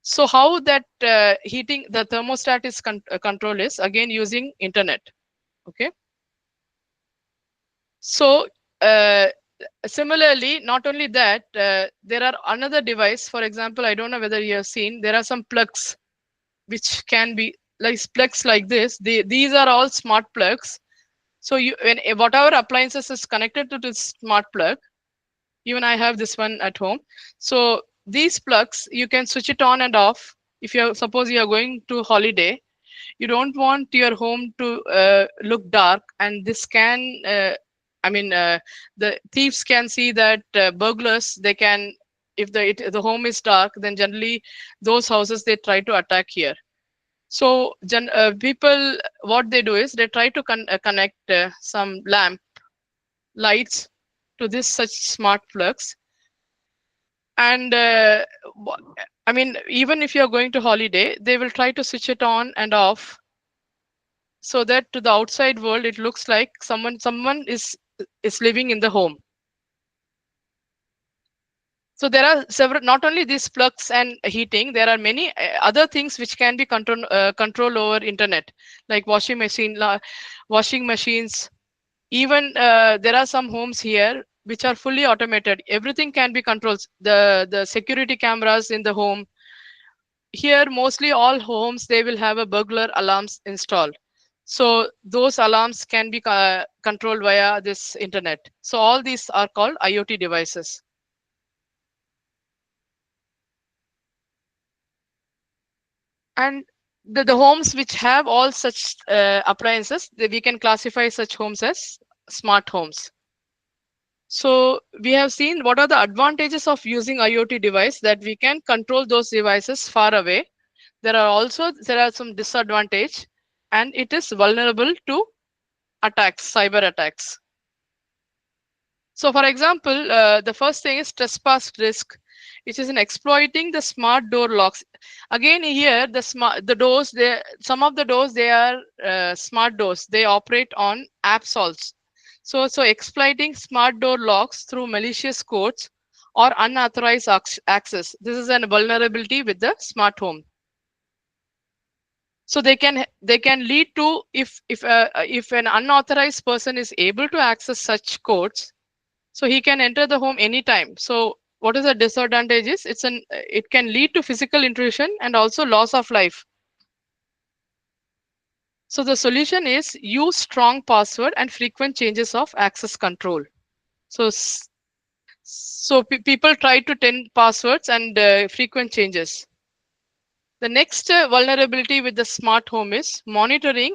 So how that heating the thermostat is control is again using internet. Okay, so similarly, not only that, there are another device. For example, I don't know whether you have seen, there are some plugs which can be like plugs like this. These are all smart plugs. So when whatever appliances is connected to this smart plug, even I have this one at home. So these plugs, you can switch it on and off. If you suppose you are going to holiday, you don't want your home to look dark, and this can the thieves can see that burglars, they can, if the home is dark, then generally those houses they try to attack here. So people, what they do is they try to connect some lamp lights to this such smart plugs. And even if you're going to holiday, they will try to switch it on and off, so that to the outside world it looks like someone is living in the home. So there are several, not only these plugs and heating, there are many other things which can be control over internet, like washing machines. Even there are some homes here which are fully automated. Everything can be controlled. The security cameras in the home. Here, mostly all homes, they will have a burglar alarms installed. So those alarms can be controlled via this internet. So all these are called IoT devices. And the homes which have all such appliances, we can classify such homes as smart homes. So we have seen what are the advantages of using IoT device, that we can control those devices far away. There are some disadvantage, and it is vulnerable to attacks, cyber attacks. So for example, the first thing is trespass risk, which is in exploiting the smart door locks. Again, here some of the doors, they are smart doors. They operate on apps also. So exploiting smart door locks through malicious codes or unauthorized access. This is a vulnerability with the smart home. So they can lead to, if an unauthorized person is able to access such codes, so he can enter the home anytime. So what is the disadvantage is it can lead to physical intrusion and also loss of life. So the solution is use strong password and frequent changes of access control. So people try to 10 passwords and frequent changes. The next vulnerability with the smart home is monitoring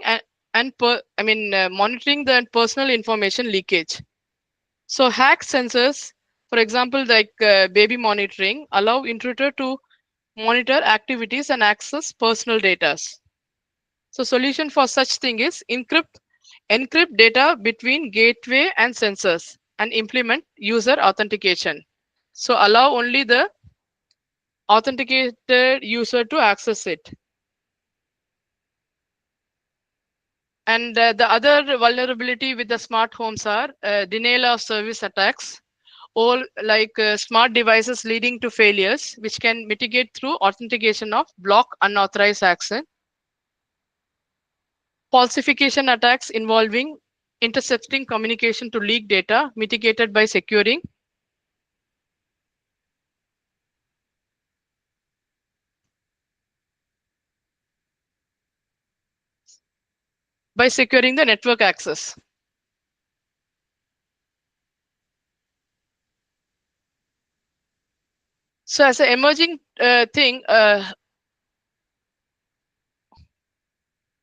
monitoring the personal information leakage. So hack sensors, for example, like baby monitoring, allow intruder to monitor activities and access personal data. So solution for such thing is encrypt data between gateway and sensors and implement user authentication. So allow only the authenticated user to access it. And the other vulnerability with the smart homes are denial of service attacks, or like smart devices leading to failures, which can mitigate through authentication of block unauthorized access. Falsification attacks involving intercepting communication to leak data, mitigated by securing the network access. So as an emerging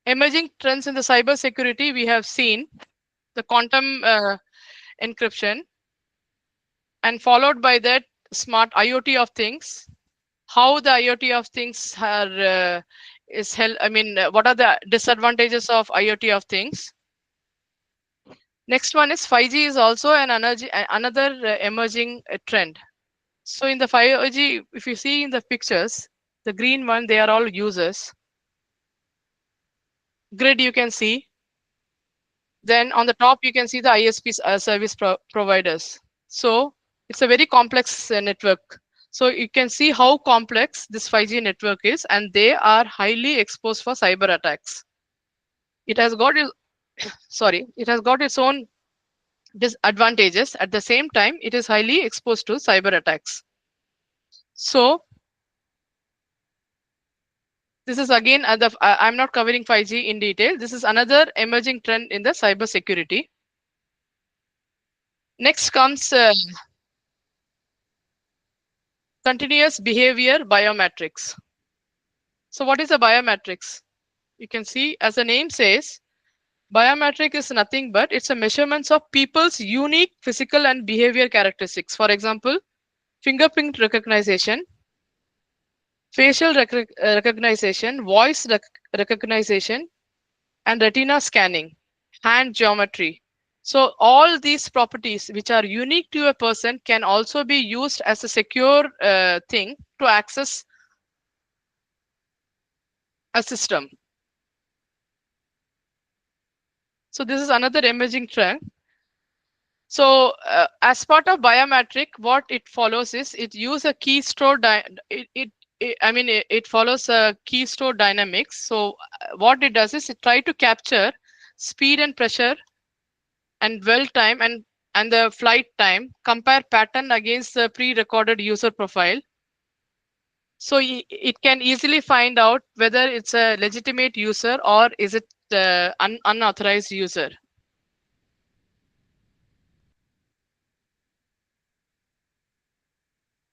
emerging trends in the cyber security, we have seen the quantum encryption, and followed by that smart IoT of things. How the IoT of things are is held. What are the disadvantages of IoT of things? Next one is 5G is also another emerging trend. So in the 5G, if you see in the pictures, the green one, they are all users. Grid you can see. Then on the top, you can see the ISP service providers. So it's a very complex network. So you can see how complex this 5G network is, and they are highly exposed for cyber attacks. It has got it has got its own disadvantages. At the same time, it is highly exposed to cyber attacks. So this is again, I'm not covering 5G in detail. This is another emerging trend in the cyber security. Next comes continuous behavior biometrics. So what is a biometrics? You can see, as the name says, biometric is nothing but it's a measurements of people's unique physical and behavior characteristics. For example, fingerprint recognition, facial recognition, voice recognition, and retina scanning, hand geometry. So all these properties which are unique to a person can also be used as a secure thing to access a system. So this is another emerging trend. So as part of biometric, what it follows is it use a key store. It follows a key store dynamics. So what it does is it try to capture speed and pressure and dwell time and the flight time, compare pattern against the pre-recorded user profile. So it can easily find out whether it's a legitimate user or is it unauthorized user.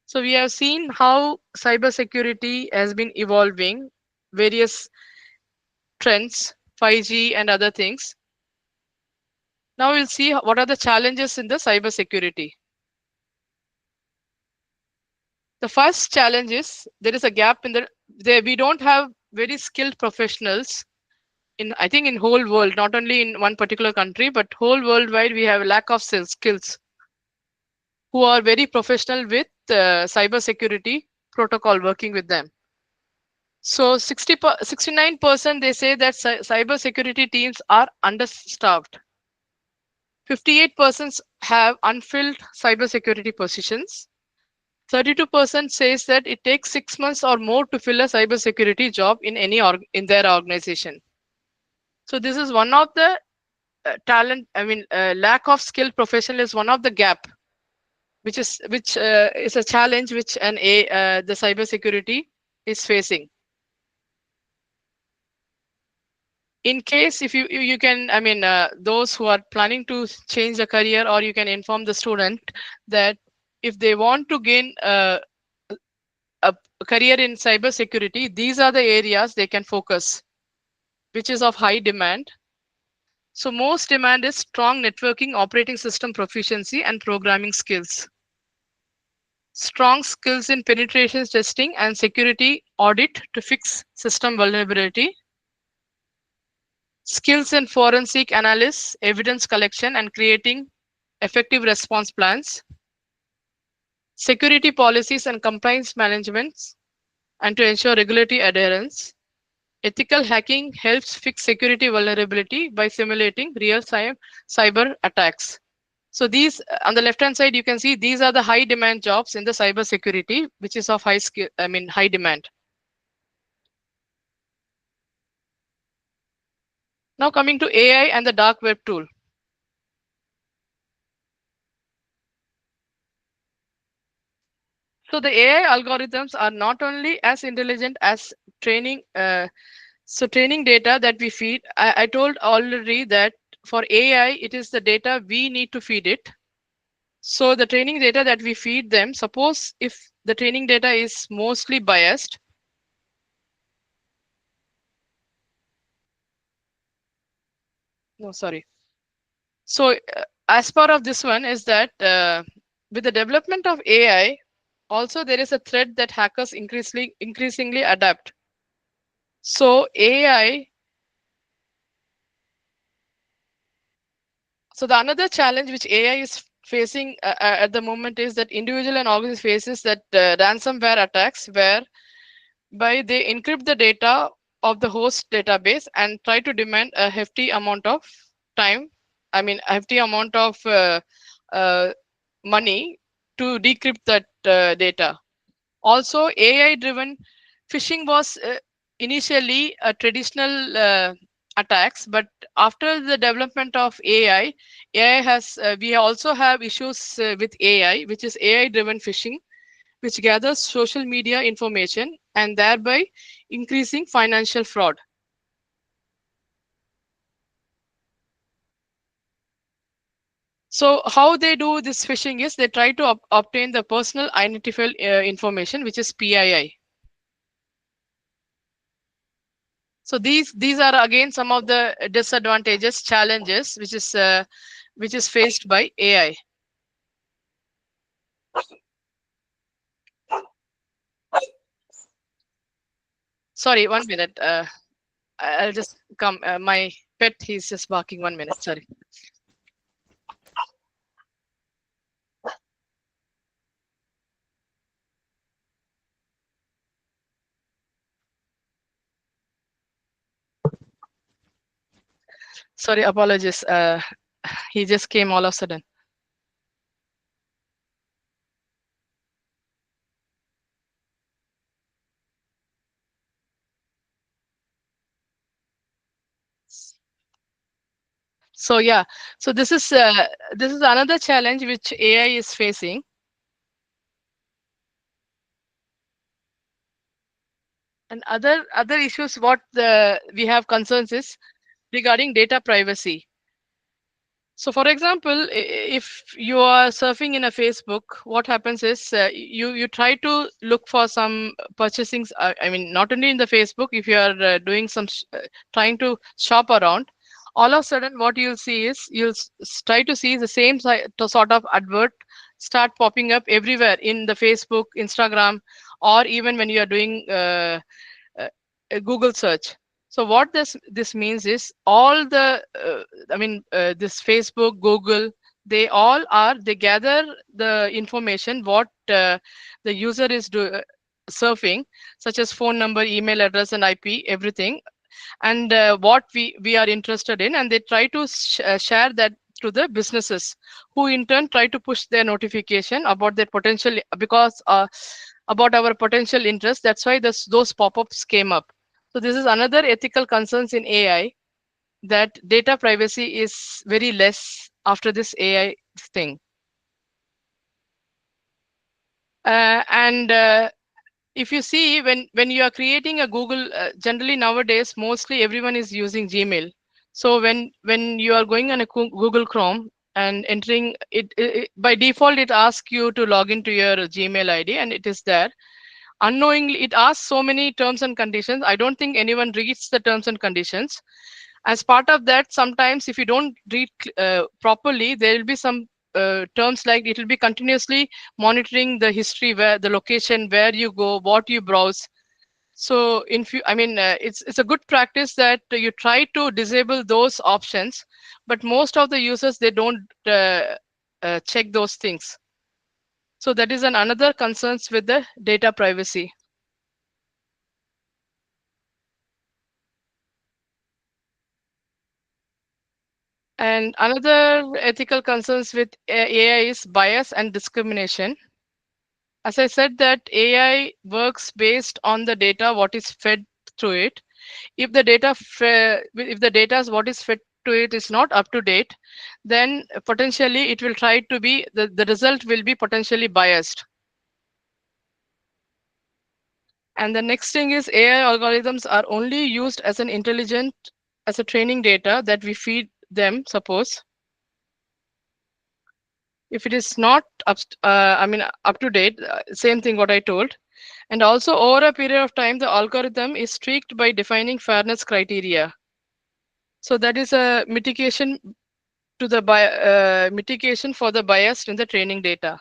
So we have seen how cybersecurity has been evolving, various trends, 5G and other things. Now we'll see what are the challenges in the cybersecurity. The first challenge is there is a gap in we don't have very skilled professionals I think in whole world, not only in one particular country, but whole worldwide, we have a lack of skills who are very professional with cybersecurity protocol working with them. So 69% they say that cybersecurity teams are understaffed. 58% have unfilled cybersecurity positions. 32% says that it takes 6 months or more to fill a cybersecurity job in in their organization. So this is one of the lack of skilled professional is one of the gap, which is a challenge which the cybersecurity is facing. In case if you can, those who are planning to change the career, or you can inform the student that if they want to gain a career in cybersecurity, these are the areas they can focus, which is of high demand. So most demand is strong networking, operating system proficiency, and programming skills. Strong skills in penetration testing and security audit to fix system vulnerability. Skills in forensic analysis, evidence collection, and creating effective response plans. Security policies and compliance management, and to ensure regulatory adherence. Ethical hacking helps fix security vulnerability by simulating real cyber attacks. So these, on the left-hand side, you can see these are the high demand jobs in the cyber security, which is of high demand. Now coming to AI and the dark web tool. So the AI algorithms are not only as intelligent as training. Training data that we feed, I told already that for AI, it is the data we need to feed it. So the training data that we feed them, suppose if the training data is mostly biased, no, sorry. So as part of this one is that with the development of AI, also there is a threat that hackers increasingly adapt. So AI, so the another challenge which AI is facing at the moment is that individual and organization faces that ransomware attacks, whereby they encrypt the data of the host database and try to demand a hefty amount of time, a hefty amount of money to decrypt that data. Also, AI-driven phishing was initially a traditional attacks, but after the development of AI has we also have issues with AI, which is AI-driven phishing, which gathers social media information and thereby increasing financial fraud. So how they do this phishing is they try to obtain the personal identifiable information, which is PII. So these are again some of the disadvantages, challenges, which is faced by AI. Sorry, 1 minute. I'll just come. My pet, he's just barking. 1 minute. Sorry. Sorry, apologies. He just came all of a sudden. So yeah, so this is another challenge which AI is facing. And other issues what we have concerns is regarding data privacy. So for example, if you are surfing in a Facebook, what happens is you try to look for some purchasing. Not only in the Facebook, if you are doing some trying to shop around, all of a sudden what you'll see is you'll try to see the same sort of advert start popping up everywhere in the Facebook, Instagram, or even when you are doing a Google search. So what this means is all the this Facebook, Google, they gather the information what the user is surfing, such as phone number, email address, and IP, everything, and what we are interested in, and they try to share that to the businesses, who in turn try to push their notification about their potential, because about our potential interest. That's why those pop-ups came up. So this is another ethical concerns in AI, that data privacy is very less after this AI thing. And if you see, when you are creating a Google, generally nowadays mostly everyone is using Gmail. So when you are going on a Google Chrome and entering it, by default it asks you to log into your Gmail ID, and it is there. Unknowingly it asks so many terms and conditions. I don't think anyone reads the terms and conditions. As part of that, sometimes if you don't read properly, there will be some terms like it will be continuously monitoring the history, where the location, where you go, what you browse. So it's a good practice that you try to disable those options, but most of the users, they don't check those things. So that is another concerns with the data privacy. And another ethical concerns with AI is bias and discrimination. As I said, that AI works based on the data what is fed to it. If the data is what is fed to it is not up to date, then potentially it will try to be the result will be potentially biased. And the next thing is, AI algorithms are only used as an intelligent, as a training data that we feed them, suppose. If it is not up to date, same thing what I told. And also over a period of time, the algorithm is tweaked by defining fairness criteria. So that is a mitigation to the mitigation for the bias in the training data.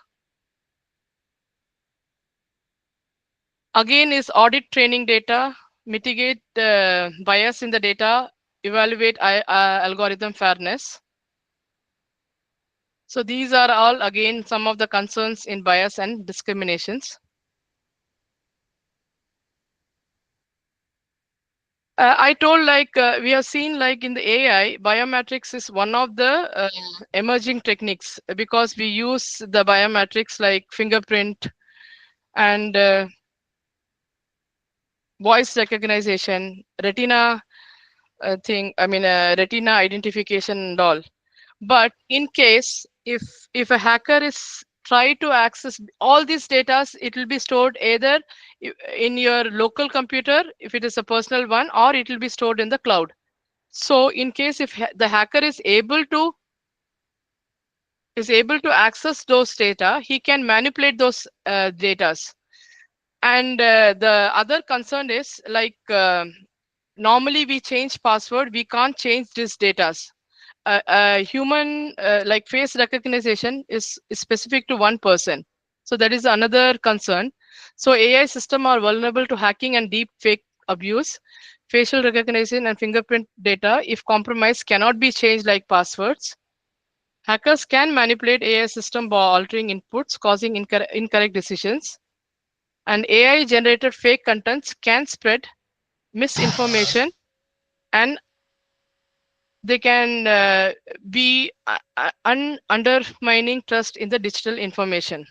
Again is audit training data, mitigate bias in the data, evaluate algorithm fairness. So these are all again some of the concerns in bias and discriminations. I told, like we have seen, like in the AI, biometrics is one of the emerging techniques, because we use the biometrics like fingerprint and voice recognition, retina retina identification and all. But in case if a hacker is try to access all these data, it will be stored either in your local computer if it is a personal one, or it will be stored in the cloud. So in case if the hacker is able to access those data, he can manipulate those data. And the other concern is, like normally we change password, we can't change this data. Human like face recognition is specific to one person. So that is another concern. So AI system are vulnerable to hacking and deep fake abuse. Facial recognition and fingerprint data, if compromised, cannot be changed like passwords. Hackers can manipulate AI system by altering inputs, causing incorrect decisions. And AI generated fake contents can spread misinformation, and they can be undermining trust in the digital information.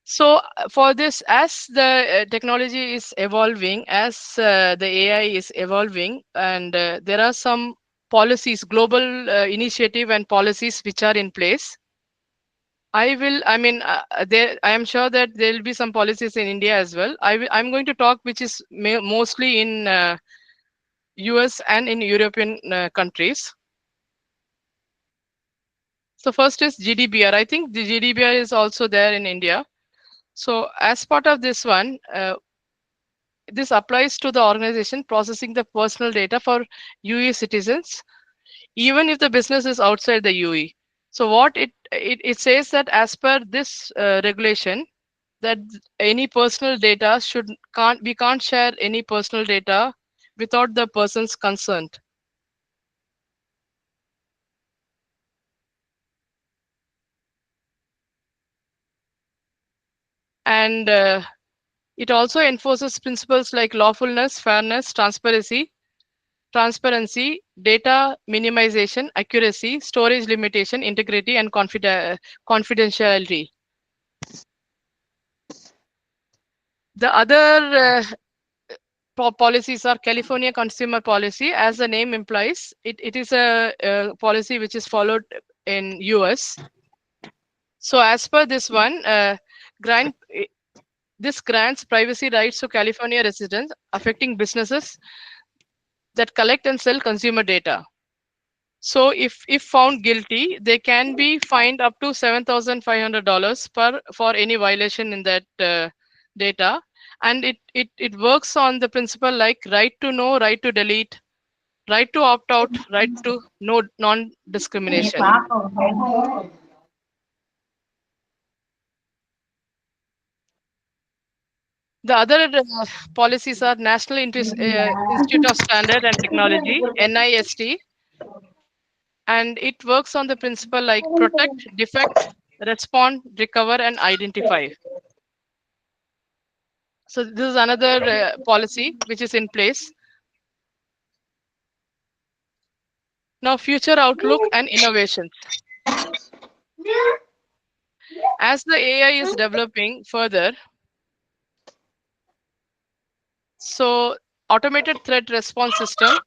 So for this, as the technology is evolving, as the AI is evolving, and there are some policies, global initiative and policies which are in place. I am sure that there will be some policies in India as well. I'm going to talk which is mostly in US and in European countries. So first is GDPR. I think the GDPR is also there in India. So as part of this one, this applies to the organization processing the personal data for UE citizens, even if the business is outside the UE. So what it says that as per this regulation, that any personal data we can't share any personal data without the person's consent. And it also enforces principles like lawfulness, fairness, transparency. transparency, data minimization, accuracy, storage limitation, integrity, and confidentiality. The other policies are California Consumer Policy. As the name implies, it is a policy which is followed in US. So as per this one, this grants privacy rights to California residents affecting businesses that collect and sell consumer data. So if found guilty, they can be fined up to $7,500 for any violation in that data. And it works on the principle like right to know, right to delete, right to opt out, right to no non-discrimination. The other policies are National Institute of Standard and Technology, NIST, and it works on the principle like protect, defect, respond, recover, and identify. So this is another policy which is in place. Now, future outlook and innovations. As the AI is developing further, so automated threat response system